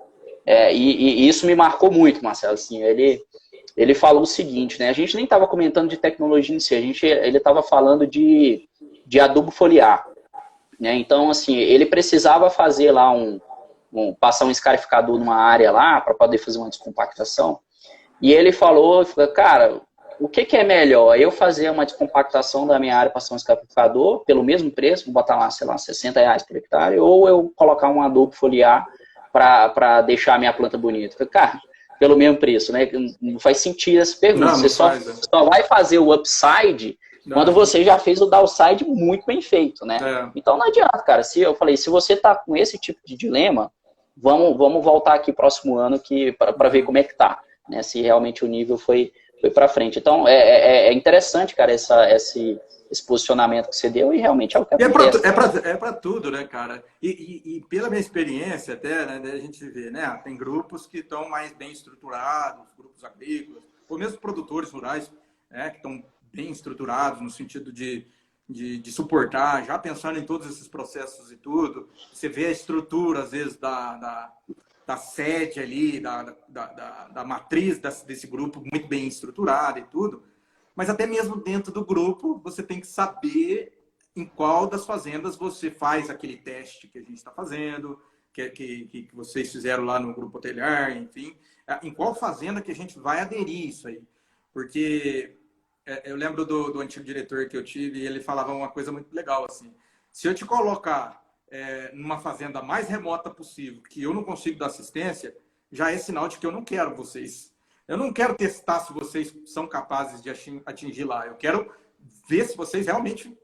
Speaker 2: e isso me marcou muito, Marcelo. Assim, ele falou o seguinte, né? A gente nem estava comentando de tecnologia em si, ele estava falando de adubo foliar. Né? Então, assim, ele precisava fazer lá passar um escarificador numa área lá para poder fazer uma descompactação. E ele falou, cara, o que é melhor? Eu fazer uma descompactação da minha área para ser um escarificador pelo mesmo preço, vou botar lá, sei lá, R$60 por hectare, ou eu colocar um adubo foliar para deixar a minha planta bonita? Cara, pelo mesmo preço, né? Não faz sentido essa pergunta.
Speaker 1: Não
Speaker 2: Você
Speaker 1: faz.
Speaker 2: só vai fazer o upside quando você já fez o downside muito bem feito, né? Então não adianta, cara. Eu falei, se você tá com esse tipo de dilema, vamos voltar aqui próximo ano para ver como é que tá. Né, se realmente o nível foi para frente. Então, é interessante, cara, esse posicionamento que você deu e realmente é o que acontece.
Speaker 1: É para tudo, né, cara? E pela minha experiência até, né, a gente vê, né, tem grupos que estão mais bem estruturados, grupos agrícolas, ou mesmo produtores rurais, né, que estão bem estruturados no sentido de suportar, já pensando em todos esses processos e tudo. Você vê a estrutura, às vezes, da sede ali, da matriz desse grupo muito bem estruturada e tudo, mas até mesmo dentro do grupo você tem que saber em qual das fazendas você faz aquele teste que a gente está fazendo, que vocês fizeram lá no Grupo Hotelier, enfim, em qual fazenda que a gente vai aderir isso aí. Porque eu lembro do antigo diretor que eu tive e ele falava uma coisa muito legal, assim, se eu te colocar numa fazenda mais remota possível, que eu não consigo dar assistência, já é sinal de que eu não quero vocês. Eu não quero testar se vocês são capazes de atingir lá. Eu quero ver se vocês realmente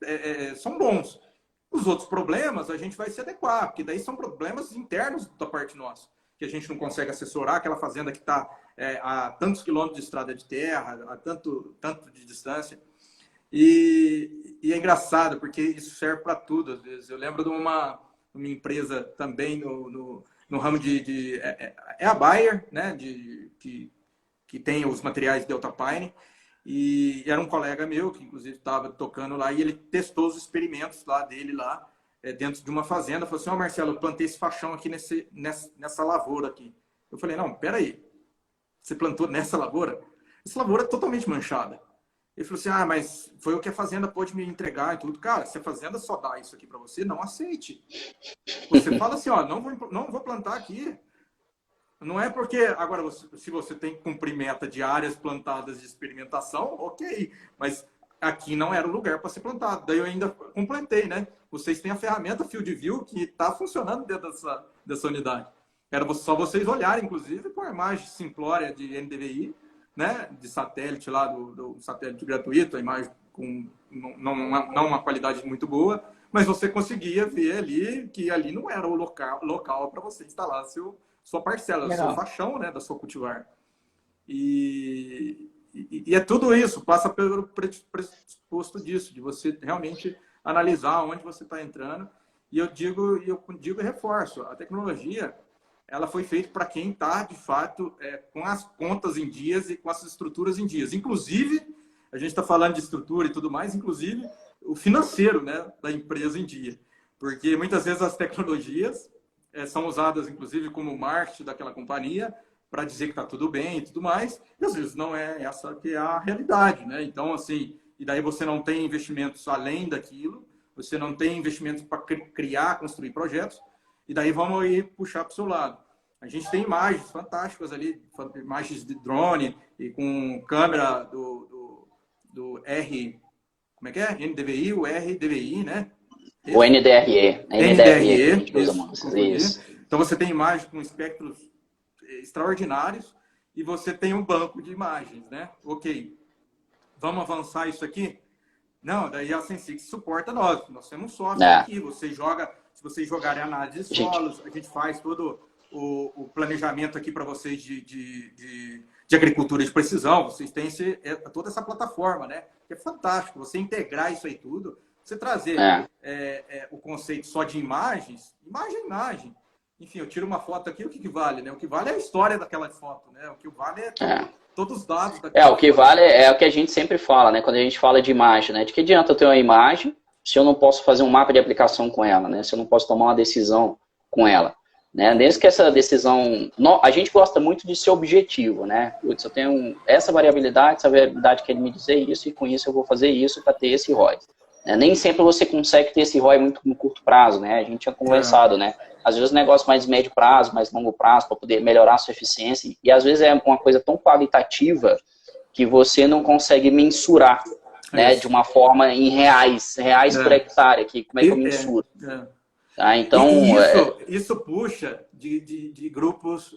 Speaker 1: são bons. Os outros problemas a gente vai se adequar, porque daí são problemas internos da parte nossa, que a gente não consegue assessorar aquela fazenda que está a tantos quilômetros de estrada de terra, a tanto de distância. E é engraçado, porque isso serve para tudo, às vezes. Eu lembro de uma empresa também no ramo a Bayer, né, que tem os materiais Delta Pine, E era um colega meu, que inclusive estava tocando lá, e ele testou os experimentos lá dele, lá, dentro de uma fazenda. Falou assim, ó, Marcelo, eu plantei esse faixão aqui nessa lavoura aqui. Eu falei, não, peraí, você plantou nessa lavoura? Essa lavoura é totalmente manchada. Ele falou assim, ah, mas foi o que a fazenda pôde me entregar e tudo. Cara, se a fazenda só dá isso aqui para você, não aceite. Você fala assim, ó, não vou plantar aqui. Não é porque, agora, se você tem que cumprir meta de áreas plantadas de experimentação, ok, mas aqui não era o lugar para ser plantado. Daí eu ainda completei, né? Vocês têm a ferramenta Field View que está funcionando dentro dessa unidade. Era só vocês olharem, inclusive, com a imagem simplória de NDVI, né? De satélite lá, do satélite gratuito, a imagem com não uma qualidade muito boa, mas você conseguia ver ali que ali não era o local para você instalar sua parcela, o seu faixão, né, da sua cultivar. E é tudo isso, passa pelo pressuposto disso, de você realmente analisar onde você está entrando. E eu digo e reforço, a tecnologia, ela foi feita para quem está, de fato, com as contas em dias e com as estruturas em dias. Inclusive, a gente está falando de estrutura e tudo mais, inclusive o financeiro, né, da empresa em dia. Porque muitas vezes as tecnologias são usadas, inclusive, como marketing daquela companhia para dizer que está tudo bem e tudo mais, e às vezes não é essa que é a realidade, né? Então, assim, e daí você não tem investimentos além daquilo, você não tem investimentos para criar, construir projetos, e daí vamos aí puxar para o seu lado. A gente tem imagens fantásticas ali, imagens de drone e com câmera do R, como é que é? NDVI, o RDVI, né?
Speaker 2: O NDRE. NDRE que a gente usa muito. Isso.
Speaker 1: Então você tem imagens com espectros extraordinários e você tem um banco de imagens, né? Ok, vamos avançar isso aqui? Não, daí a Sensix suporta nós temos software aqui, se vocês jogarem análise de solos, a gente faz todo o planejamento aqui para vocês de agricultura de precisão, vocês têm toda essa plataforma, né? Que é fantástico, você integrar isso aí tudo, você trazer o conceito só de imagens, imagem. Enfim, eu tiro uma foto aqui, o que vale, né? O que vale é a história daquela foto, né? O que vale é todos os dados daquela
Speaker 2: o que vale é o que a gente sempre fala, né? Quando a gente fala de imagem, né? De que adianta eu ter uma imagem se eu não posso fazer um mapa de aplicação com ela, né? Se eu não posso tomar uma decisão com ela, né? Desde que essa decisão... a gente gosta muito de ser objetivo, né? Putz, eu tenho essa variabilidade quer me dizer isso, e com isso eu vou fazer isso para ter esse ROI. Nem sempre você consegue ter esse ROI muito no curto prazo, né? A gente tinha conversado, né? Às vezes negócio mais médio prazo, mais longo prazo, para poder melhorar a sua eficiência. E às vezes é uma coisa tão qualitativa que você não consegue mensurar, né? De uma forma em reais por hectare. Aqui, como é que eu mensuro? Tá? Então,
Speaker 1: isso puxa de grupos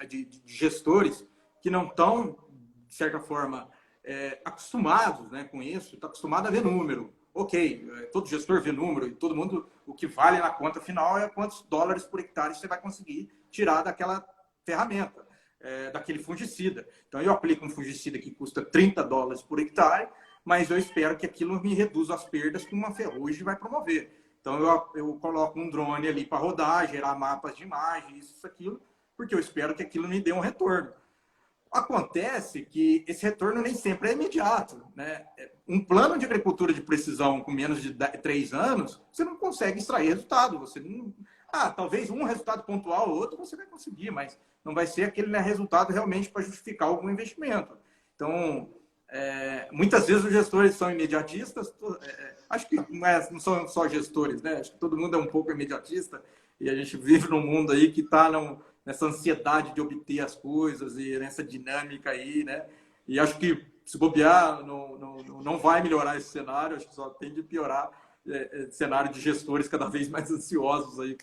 Speaker 1: de gestores que não estão, de certa forma, acostumados, né, com isso, está acostumado a ver número. Ok, todo gestor vê número e todo mundo, o que vale na conta final é quantos dólares por hectare você vai conseguir tirar daquela ferramenta, daquele fungicida. Então, eu aplico um fungicida que custa $30 por hectare, mas eu espero que aquilo me reduza as perdas que uma ferrugem vai promover. Então, eu coloco um drone ali para rodar, gerar mapas de imagem, isso, aquilo, porque eu espero que aquilo me dê um retorno. Acontece que esse retorno nem sempre é imediato, né? Um plano de agricultura de precisão com menos de 3 anos, você não consegue extrair resultado. Você não... talvez um resultado pontual ou outro você vai conseguir, mas não vai ser aquele resultado realmente para justificar algum investimento. Então, muitas vezes os gestores são imediatistas. Acho que não são só gestores, né? Acho que todo mundo é um pouco imediatista e a gente vive num mundo aí que está nessa ansiedade de obter as coisas e nessa dinâmica aí, né? E acho que se bobear, não vai melhorar esse cenário, acho que só tende a piorar cenário de gestores cada vez mais ansiosos aí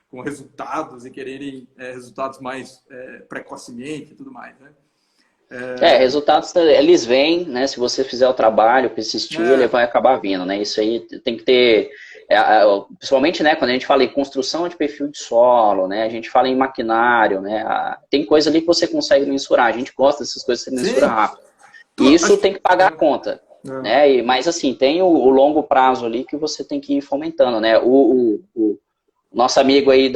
Speaker 1: com resultados e quererem resultados mais precocemente e tudo mais, né?
Speaker 2: Resultados, eles vêm, né? Se você fizer o trabalho, persistir, ele vai acabar vindo, né? Isso aí tem que ter... principalmente, né, quando a gente fala em construção de perfil de solo, né, a gente fala em maquinário, né, tem coisa ali que você consegue mensurar, a gente gosta dessas coisas que você mensura rápido. E isso tem que pagar a conta, né, mas assim, tem o longo prazo ali que você tem que ir fomentando, né, o nosso amigo aí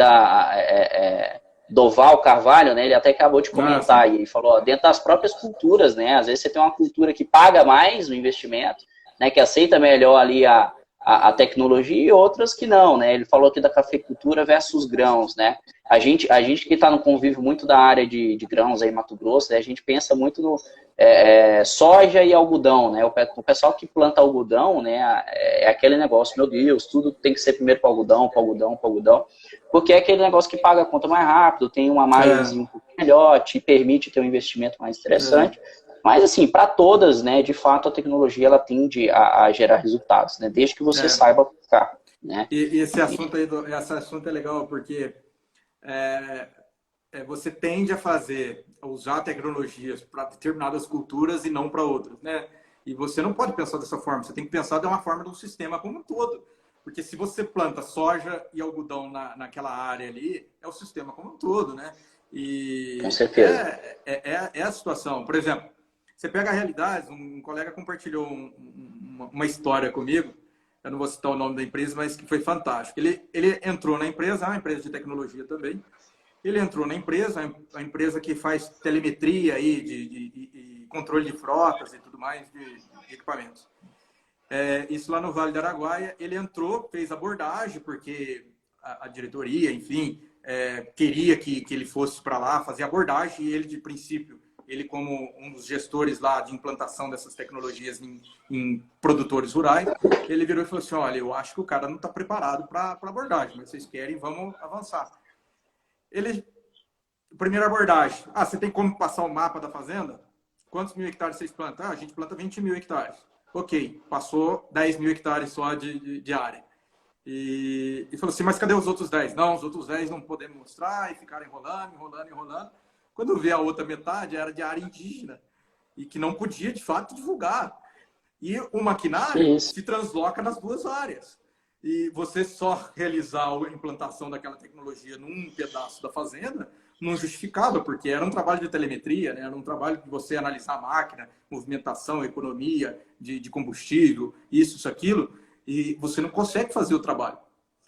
Speaker 2: Doval Carvalho, né, ele até acabou de comentar
Speaker 1: Ah,
Speaker 2: aí, ele falou, ó, dentro das próprias culturas, né, às vezes você tem uma cultura que paga mais o investimento, né, que aceita melhor ali a tecnologia e outras que não, né, ele falou aqui da cafeicultura versus grãos, né, a gente que está no convívio muito da área de grãos aí, Mato Grosso, né, a gente pensa muito no soja e algodão, né, o pessoal que planta algodão, né, é aquele negócio, meu Deus, tudo tem que ser primeiro para algodão, para algodão, para algodão, porque é aquele negócio que paga a conta mais rápido, tem uma margem
Speaker 1: é,
Speaker 2: um pouco melhor, te permite ter um investimento mais
Speaker 1: é,
Speaker 2: interessante. Mas, assim, para todas, né, de fato, a tecnologia ela tende a gerar resultados, né, desde que você
Speaker 1: é.
Speaker 2: saiba aplicar, né.
Speaker 1: E esse assunto aí, esse assunto é legal, porque é, você tende a usar tecnologias para determinadas culturas e não para outras, né? E você não pode pensar dessa forma, você tem que pensar de uma forma do sistema como um todo. Porque se você planta soja e algodão naquela área ali, é o sistema como um todo, né?
Speaker 2: Com
Speaker 1: E
Speaker 2: certeza.
Speaker 1: é a situação. Por exemplo, você pega a realidade, um colega compartilhou uma história comigo, eu não vou citar o nome da empresa, mas que foi fantástico. Ele entrou na empresa, uma empresa de tecnologia também, ele entrou na empresa, a empresa que faz telemetria aí, de controle de frotas e tudo mais, de equipamentos. Isso lá no Vale do Araguaia, ele entrou, fez abordagem, porque a diretoria, enfim, queria que ele fosse para lá fazer abordagem, e ele, de princípio, ele como um dos gestores lá de implantação dessas tecnologias em produtores rurais, ele virou e falou assim, olha, eu acho que o cara não está preparado para abordagem, mas vocês querem, vamos avançar. Ele, primeira abordagem, você tem como passar o mapa da fazenda? Quantos mil hectares vocês plantam? A gente planta 20 mil hectares. Ok, passou 10 mil hectares só de área. E falou assim, mas cadê os outros 10? Não, os outros 10 não podemos mostrar, e ficaram enrolando, enrolando, enrolando. Quando vê a outra metade, era de área indígena, e que não podia, de fato, divulgar. E o
Speaker 2: Que
Speaker 1: maquinário
Speaker 2: isso.
Speaker 1: se transloca nas duas áreas. E você só realizar a implantação daquela tecnologia num pedaço da fazenda não justificava, porque era um trabalho de telemetria, né? Era um trabalho de você analisar a máquina, movimentação, economia de combustível, isso, aquilo, e você não consegue fazer o trabalho.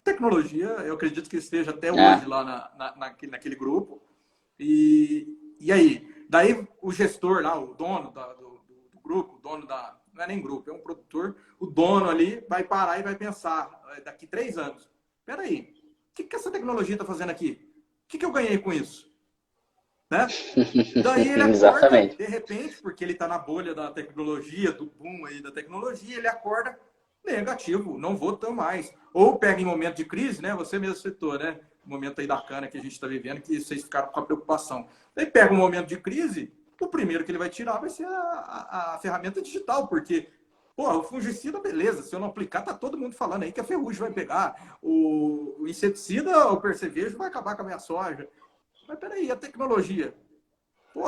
Speaker 1: Tecnologia, eu acredito que esteja até hoje
Speaker 2: É,
Speaker 1: lá naquele grupo. E aí? Daí o gestor lá, o dono do grupo, o dono da. Não é nem grupo, é um produtor. O dono ali vai parar e vai pensar, daqui 3 anos. Peraí, o que essa tecnologia está fazendo aqui? O que eu ganhei com isso? Né? Daí ele acorda,
Speaker 2: exatamente.
Speaker 1: de repente, porque ele está na bolha da tecnologia, do boom aí da tecnologia, ele acorda negativo, não vou tão mais. Ou pega em momento de crise, né? Você mesmo citou, né? O momento aí da cana que a gente está vivendo, que vocês ficaram com a preocupação. Daí pega um momento de crise, o primeiro que ele vai tirar vai ser a ferramenta digital, porque, pô, o fungicida, beleza, se eu não aplicar, tá todo mundo falando aí que a ferrugem vai pegar, o inseticida, o percevejo vai acabar com a minha soja. Mas peraí, a tecnologia? Pô,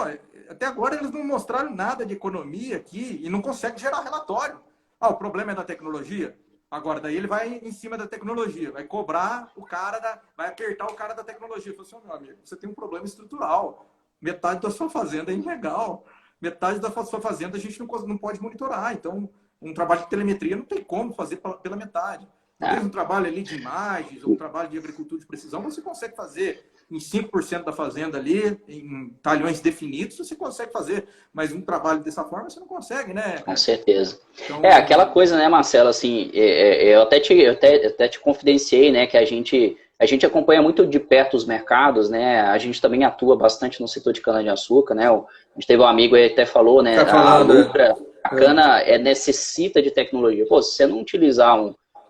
Speaker 1: até agora eles não mostraram nada de economia aqui e não conseguem gerar relatório. O problema é da tecnologia? Agora, daí ele vai em cima da tecnologia, vai cobrar o cara, vai apertar o cara da tecnologia. Fala assim, meu amigo, você tem um problema estrutural. Metade da sua fazenda é ilegal. Metade da sua fazenda a gente não pode monitorar. Então, um trabalho de telemetria não tem como fazer pela metade. Talvez um
Speaker 2: É,
Speaker 1: trabalho ali de imagens ou um trabalho de agricultura de precisão você consegue fazer em 5% da fazenda ali, em talhões definidos, você consegue fazer. Mas um trabalho dessa forma você não consegue, né,
Speaker 2: com
Speaker 1: cara?
Speaker 2: certeza. É aquela
Speaker 1: Então,
Speaker 2: coisa, né, Marcelo, assim, eu até te confidenciei, né, que a gente acompanha muito de perto os mercados, né, a gente também atua bastante no setor de cana-de-açúcar, né, a gente teve um amigo aí que até falou, né,
Speaker 1: tá
Speaker 2: a
Speaker 1: falando,
Speaker 2: lucra, a cana necessita de tecnologia. Pô, se você não utilizar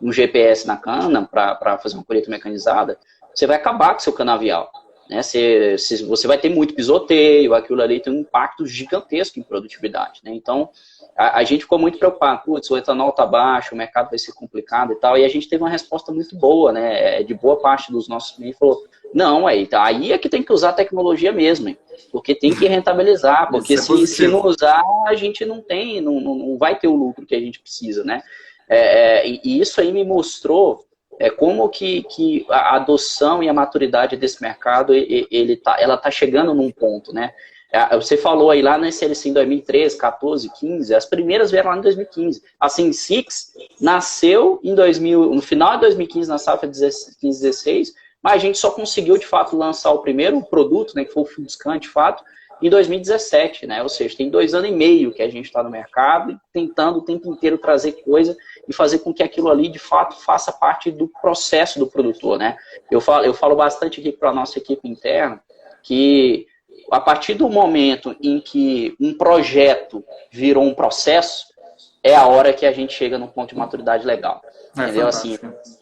Speaker 2: um GPS na cana para fazer uma colheita mecanizada, você vai acabar com o seu canavial. Né? Você vai ter muito pisoteio, aquilo ali tem um impacto gigantesco em produtividade. Né? Então, a gente ficou muito preocupado, putz, o etanol está baixo, o mercado vai ser complicado e tal, e a gente teve uma resposta muito boa, né? De boa parte dos nossos clientes falou, não, aí é que tem que usar a tecnologia mesmo, hein? Porque tem que rentabilizar, porque
Speaker 1: isso é
Speaker 2: se não
Speaker 1: positivo.
Speaker 2: usar, a gente não vai ter o lucro que a gente precisa, né? E isso aí me mostrou como que a adoção e a maturidade desse mercado, ela está chegando num ponto, né? Você falou aí lá na SLC em 2013, 14, 15, as primeiras vieram lá em 2015. A Sensix nasceu no final de 2015, na safra 15, 16, mas a gente só conseguiu, de fato, lançar o primeiro produto, né, que foi o FieldScan, de fato, em 2017, né? Ou seja, tem 2 anos e meio que a gente está no mercado e tentando o tempo inteiro trazer coisa e fazer com que aquilo ali, de fato, faça parte do processo do produtor, né? Eu falo bastante aqui para a nossa equipe interna que a partir do momento em que um projeto virou um processo, é a hora que a gente chega num ponto de maturidade legal.
Speaker 1: É
Speaker 2: Entendeu? Assim,
Speaker 1: fantástico.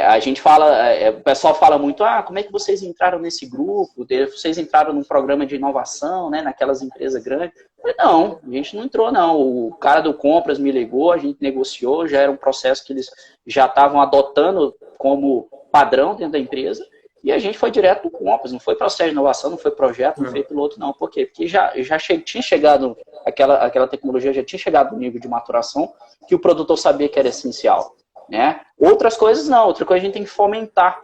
Speaker 2: a gente fala, o pessoal fala muito, como é que vocês entraram nesse grupo? Vocês entraram num programa de inovação, né, naquelas empresas grandes? Eu falei, não, a gente não entrou, não. O cara do Compras me ligou, a gente negociou, já era um processo que eles já estavam adotando como padrão dentro da empresa, e a gente foi direto do Compras, não foi processo de inovação, não foi projeto, não foi piloto, não. Por quê? Porque tinha chegado, aquela tecnologia já tinha chegado no nível de maturação que o produtor sabia que era essencial. Né? Outras coisas não, outra coisa a gente tem que fomentar.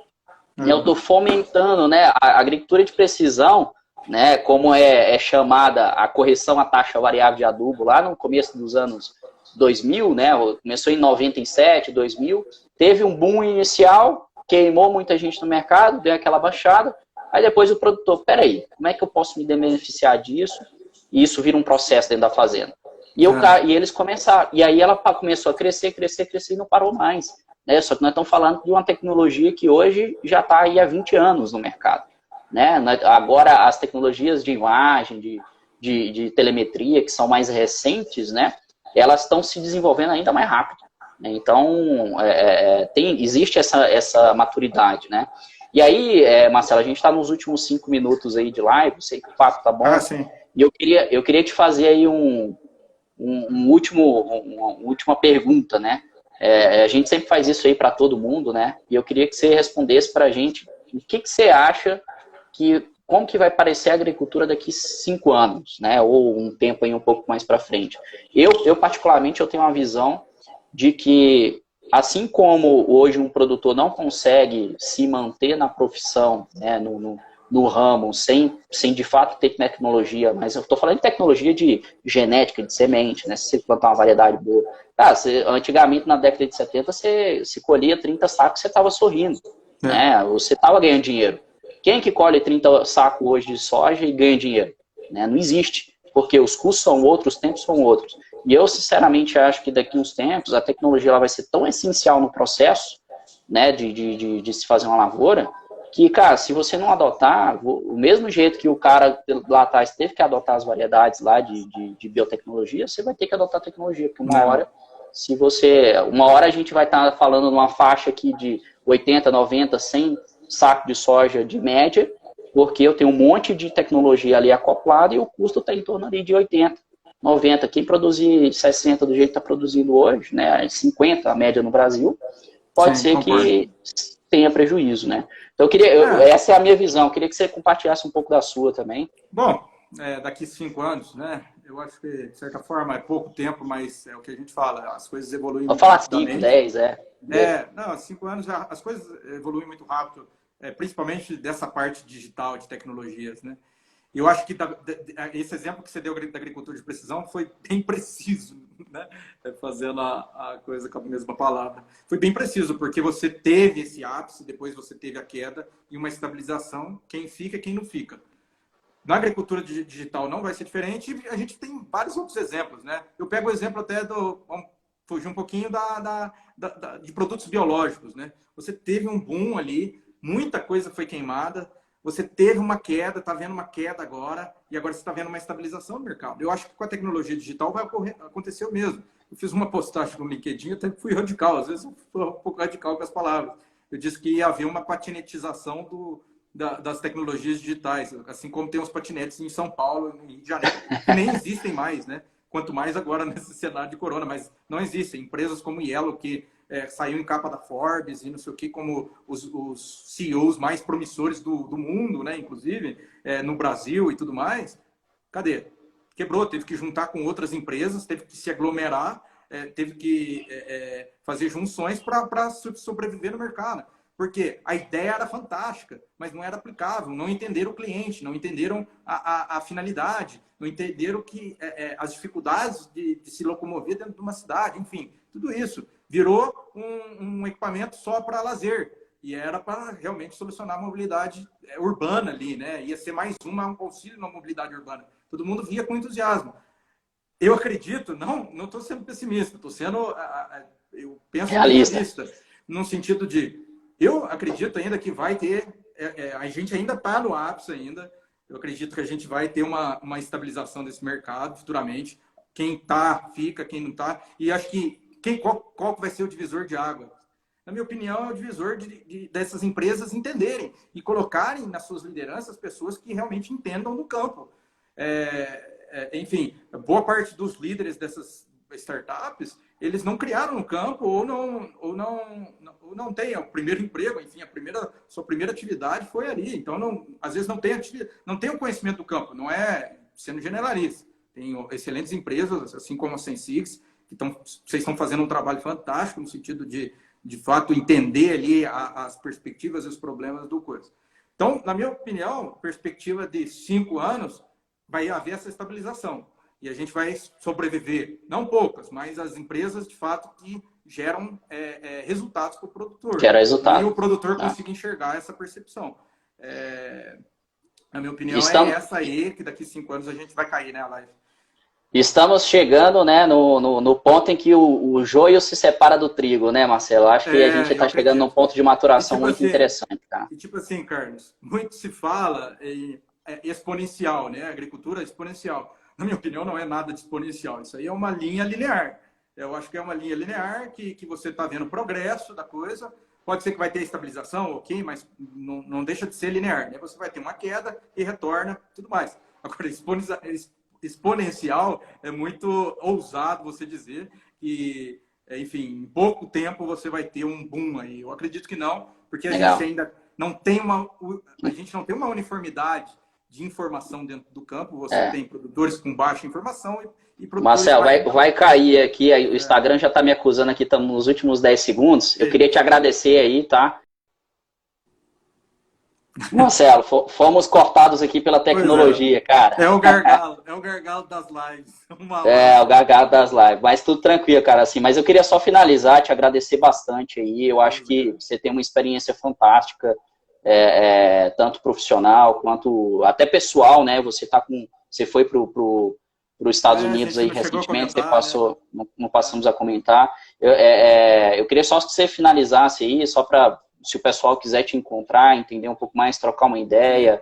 Speaker 2: Né? Eu estou fomentando, né, a agricultura de precisão, né, como é chamada a correção à taxa variável de adubo lá no começo dos anos 2000, né, começou em 97, 2000, teve um boom inicial, queimou muita gente no mercado, deu aquela baixada, aí depois o produtor, peraí, como é que eu posso me beneficiar disso? E isso vira um processo dentro da fazenda. E eles começaram, e aí ela começou a crescer e não parou mais. Né? Só que nós estamos falando de uma tecnologia que hoje já está aí há 20 anos no mercado. Né? Agora, as tecnologias de imagem, de telemetria, que são mais recentes, né? Elas estão se desenvolvendo ainda mais rápido. Né? Então, existe essa maturidade. Né? E aí, Marcelo, a gente está nos últimos 5 minutos aí de live, sei que o papo tá bom.
Speaker 1: Sim.
Speaker 2: E eu queria te fazer aí uma última pergunta, né? A gente sempre faz isso aí para todo mundo, né? E eu queria que você respondesse para a gente o que você acha como que vai parecer a agricultura daqui 5 anos, né? Ou um tempo aí um pouco mais para frente. Eu particularmente, eu tenho uma visão de que, assim como hoje um produtor não consegue se manter na profissão, né, no ramo, sem de fato ter tecnologia, mas eu estou falando de tecnologia de genética, de semente, né? Se você plantar uma variedade boa. Antigamente, na década de 70, você colhia 30 sacos, você estava sorrindo, né? Você estava ganhando dinheiro. Quem que colhe 30 sacos hoje de soja e ganha dinheiro? Né? Não existe, porque os custos são outros, os tempos são outros. E eu, sinceramente, acho que daqui a uns tempos, a tecnologia ela vai ser tão essencial no processo, né, de se fazer uma lavoura, que, cara, se você não adotar, o mesmo jeito que o cara lá atrás teve que adotar as variedades lá de biotecnologia, você vai ter que adotar a tecnologia, porque uma hora a gente vai estar falando numa faixa aqui de 80, 90, 100 sacos de soja de média, porque eu tenho um monte de tecnologia ali acoplada e o custo está em torno ali de 80, 90. Quem produzir 60 do jeito que está produzindo hoje, né, 50 a média no Brasil, pode ser que tenha prejuízo, né? Então, essa é a minha visão. Eu queria que você compartilhasse um pouco da sua também.
Speaker 1: Bom, daqui 5 anos, né? Eu acho que, de certa forma, é pouco tempo, mas é o que a gente fala. As coisas evoluem muito rapidamente.
Speaker 2: 5, 10,
Speaker 1: não, 5 anos, as coisas evoluem muito rápido, principalmente dessa parte digital, de tecnologias, né? E eu acho que esse exemplo que você deu da agricultura de precisão foi bem preciso, né? Fazendo a coisa com a mesma palavra. Foi bem preciso, porque você teve esse ápice, depois você teve a queda e uma estabilização, quem fica e quem não fica. Na agricultura digital não vai ser diferente, a gente tem vários outros exemplos, né? Eu pego o exemplo até vamos fugir um pouquinho de produtos biológicos, né? Você teve um boom ali, muita coisa foi queimada, você teve uma queda, está vendo uma queda agora, e agora você está vendo uma estabilização no mercado. Eu acho que com a tecnologia digital vai acontecer o mesmo. Eu fiz uma postagem no LinkedIn, até fui radical, às vezes eu fui um pouco radical com as palavras. Eu disse que ia haver uma patinetização das tecnologias digitais, assim como tem os patinetes em São Paulo, no Rio de Janeiro, que nem existem mais, né? Quanto mais agora nesse cenário de corona, mas não existem. Empresas como Yellow, que saiu em capa da Forbes e não sei o que, como os CEOs mais promissores do mundo, né? Inclusive, no Brasil e tudo mais. Cadê? Quebrou, teve que juntar com outras empresas, teve que se aglomerar, teve que fazer junções para sobreviver no mercado. Porque a ideia era fantástica, mas não era aplicável, não entenderam o cliente, não entenderam a finalidade, não entenderam as dificuldades de se locomover dentro de uma cidade, enfim, tudo isso. Virou um equipamento só para lazer. e era para realmente solucionar a mobilidade urbana ali, né? Ia ser mais um auxílio na mobilidade urbana. Todo mundo via com entusiasmo. Eu acredito, não estou sendo pessimista, estou sendo, eu penso
Speaker 2: Realista.
Speaker 1: realista, no sentido de, eu acredito ainda que vai ter, a gente ainda está no ápice ainda, eu acredito que a gente vai ter uma estabilização desse mercado futuramente, quem está, fica, quem não está, e acho que qual vai ser o divisor de água? Na minha opinião, é o divisor dessas empresas entenderem e colocarem nas suas lideranças pessoas que realmente entendam do campo. Enfim, boa parte dos líderes dessas startups, eles não criaram no campo ou não tem o primeiro emprego, enfim, sua primeira atividade foi ali. Então, às vezes não tem o conhecimento do campo, não é sendo generalista. Tem excelentes empresas, assim como a Sensix, que vocês estão fazendo um trabalho fantástico no sentido de fato, entender ali as perspectivas e os problemas do coisa. Então, na minha opinião, perspectiva de 5 anos, vai haver essa estabilização. E a gente vai sobreviver, não poucas, mas as empresas, de fato, que geram resultados para o produtor.
Speaker 2: Gera resultado.
Speaker 1: E o produtor consiga enxergar essa percepção. Na minha opinião, é essa aí, que daqui 5 anos a gente vai cair, né, a live.
Speaker 2: Estamos chegando, né, no ponto em que o joio se separa do trigo, né, Marcelo? Acho que a gente está chegando num ponto de maturação muito interessante, cara.
Speaker 1: E tipo assim, Carlos, muito se fala em exponencial, né? Agricultura exponencial. Na minha opinião, não é nada de exponencial. Isso aí é uma linha linear. Eu acho que é uma linha linear que você está vendo o progresso da coisa. Pode ser que vai ter estabilização, ok, mas não deixa de ser linear, né? Você vai ter uma queda e retorna, tudo mais. Agora, exponencial é muito ousado você dizer que, enfim, em pouco tempo você vai ter um boom aí. Eu acredito que não, porque a gente ainda não tem uma uniformidade de informação dentro do campo. Você tem produtores com baixa informação e produtores...
Speaker 2: Marcelo, vai cair aqui, o Instagram já está me acusando aqui, estamos nos últimos 10 segundos. Eu queria te agradecer aí, tá? Marcelo, fomos cortados aqui pela tecnologia, cara.
Speaker 1: É o gargalo das lives.
Speaker 2: O gargalo das lives, mas tudo tranquilo, cara, assim. Mas eu queria só finalizar, te agradecer bastante aí. Eu acho que você tem uma experiência fantástica, tanto profissional quanto até pessoal, né? Você foi para os Estados Unidos aí recentemente, você passou, né? Não passamos a comentar. Eu queria só que você finalizasse aí, só para... Se o pessoal quiser te encontrar, entender um pouco mais, trocar uma ideia,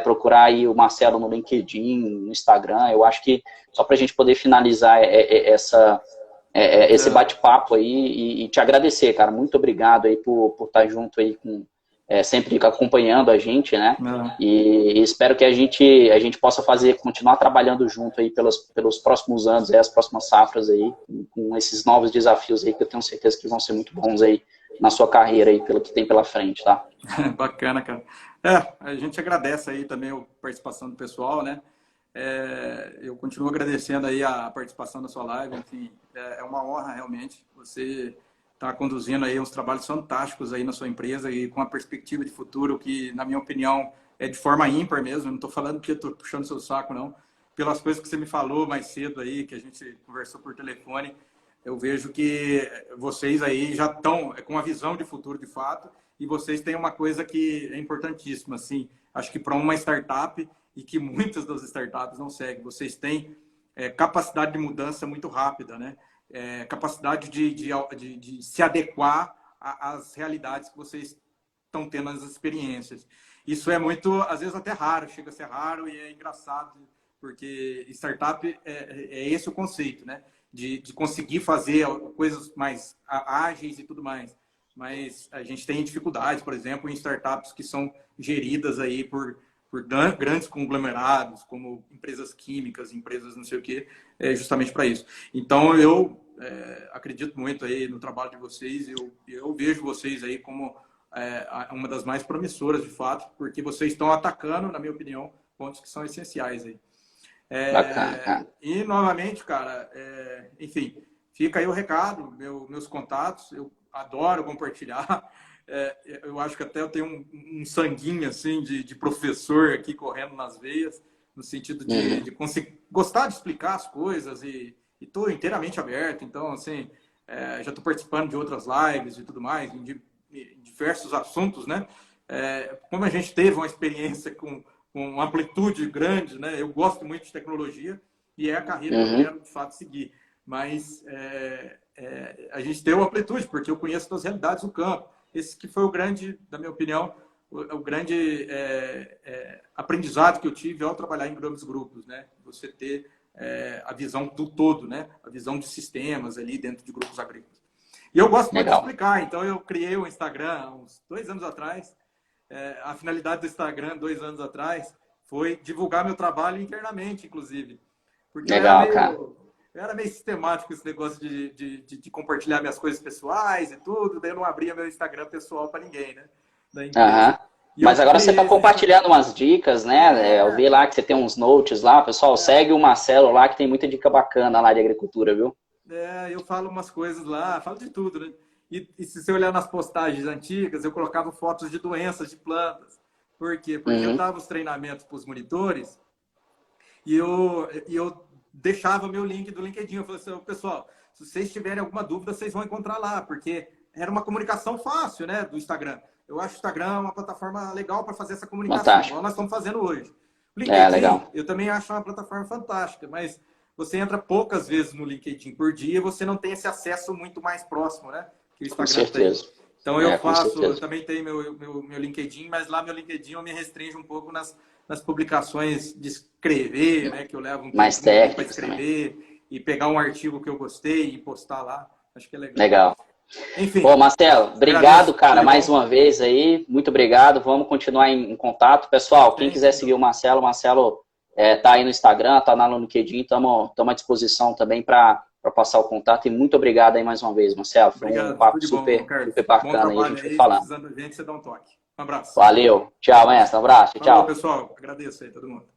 Speaker 2: procurar aí o Marcelo no LinkedIn, no Instagram, eu acho que só para a gente poder finalizar esse bate-papo aí e te agradecer, cara. Muito obrigado aí por estar junto aí, sempre acompanhando a gente, né? E espero que a gente possa continuar trabalhando junto aí pelos próximos anos, as próximas safras aí, com esses novos desafios aí que eu tenho certeza que vão ser muito bons aí na sua carreira aí, pelo que tem pela frente, tá?
Speaker 1: Bacana, cara. A gente agradece aí também a participação do pessoal, né? Eu continuo agradecendo aí a participação da sua live, enfim, é uma honra realmente. Você está conduzindo aí uns trabalhos fantásticos aí na sua empresa e com a perspectiva de futuro que, na minha opinião, é de forma ímpar mesmo. Eu não estou falando que eu estou puxando seu saco, não. Pelas coisas que você me falou mais cedo aí, que a gente conversou por telefone, eu vejo que vocês aí já estão com uma visão de futuro de fato e vocês têm uma coisa que é importantíssima, assim, acho que para uma startup e que muitas das startups não seguem, vocês têm capacidade de mudança muito rápida, né? Capacidade de se adequar às realidades que vocês estão tendo nas experiências. Isso é muito, às vezes até raro, chega a ser raro e é engraçado, porque startup é esse o conceito, né? De conseguir fazer coisas mais ágeis e tudo mais. Mas a gente tem dificuldades, por exemplo, em startups que são geridas aí por grandes conglomerados, como empresas químicas, empresas não sei o quê, justamente para isso. Então, eu acredito muito aí no trabalho de vocês, eu vejo vocês aí como uma das mais promissoras, de fato, porque vocês estão atacando, na minha opinião, pontos que são essenciais aí. E, novamente, cara, enfim, fica aí o recado, meus contatos, eu adoro compartilhar, eu acho que até eu tenho um sanguinho, assim, de professor aqui correndo nas veias, no sentido de conseguir, gostar de explicar as coisas e estou inteiramente aberto, então, assim, já estou participando de outras lives e tudo mais, em diversos assuntos, né? Como a gente teve uma experiência com uma amplitude grande, né? Eu gosto muito de tecnologia e é a carreira que eu quero, de fato, seguir. Mas a gente tem uma amplitude, porque eu conheço das realidades do campo. Esse que foi o grande, na minha opinião, o grande aprendizado que eu tive ao trabalhar em grandes grupos, né? Você ter a visão do todo, né? A visão de sistemas ali dentro de grupos agrícolas. E eu gosto muito de explicar, então eu criei o Instagram há uns 2 anos atrás. A finalidade do Instagram, 2 anos atrás, foi divulgar meu trabalho internamente, inclusive. Porque eu era meio sistemático esse negócio de compartilhar minhas coisas pessoais e tudo, daí eu não abria meu Instagram pessoal para ninguém, né?
Speaker 2: Mas agora você está compartilhando umas dicas, né? Eu vi lá que você tem uns notes lá, pessoal, segue o Marcelo lá, que tem muita dica bacana lá de agricultura, viu?
Speaker 1: Eu falo umas coisas lá, falo de tudo, né? E se você olhar nas postagens antigas, eu colocava fotos de doenças de plantas. Por quê? Porque eu dava os treinamentos para os monitores e eu deixava meu link do LinkedIn. Eu falei assim, pessoal, se vocês tiverem alguma dúvida, vocês vão encontrar lá, porque era uma comunicação fácil, né, do Instagram. Eu acho o Instagram uma plataforma legal para fazer essa comunicação, igual nós estamos fazendo hoje. O LinkedIn,
Speaker 2: legal.
Speaker 1: Eu também acho uma plataforma fantástica, mas você entra poucas vezes no LinkedIn por dia e você não tem esse acesso muito mais próximo, né? Que o Instagram
Speaker 2: com certeza.
Speaker 1: tem. Então eu também tenho meu LinkedIn, mas lá meu LinkedIn eu me restringo um pouco nas publicações de escrever, né? Que eu levo um tempo
Speaker 2: mais
Speaker 1: para escrever e pegar um artigo que eu gostei e postar lá. Acho que é legal.
Speaker 2: Legal.
Speaker 1: Enfim.
Speaker 2: Bom, Marcelo, obrigado, cara, mais uma vez aí. Muito obrigado. Vamos continuar em contato. Pessoal, quem quiser seguir o Marcelo tá aí no Instagram, tá lá no LinkedIn, estamos à disposição também para passar o contato. E muito obrigado aí mais uma vez, Marcelo. Foi um papo super bacana aí, a gente foi falando.
Speaker 1: Precisando de gente, você dá um toque. Um abraço.
Speaker 2: Valeu. Tchau, mestre. Um abraço. Tchau.
Speaker 1: Falou, pessoal. Agradeço aí todo mundo.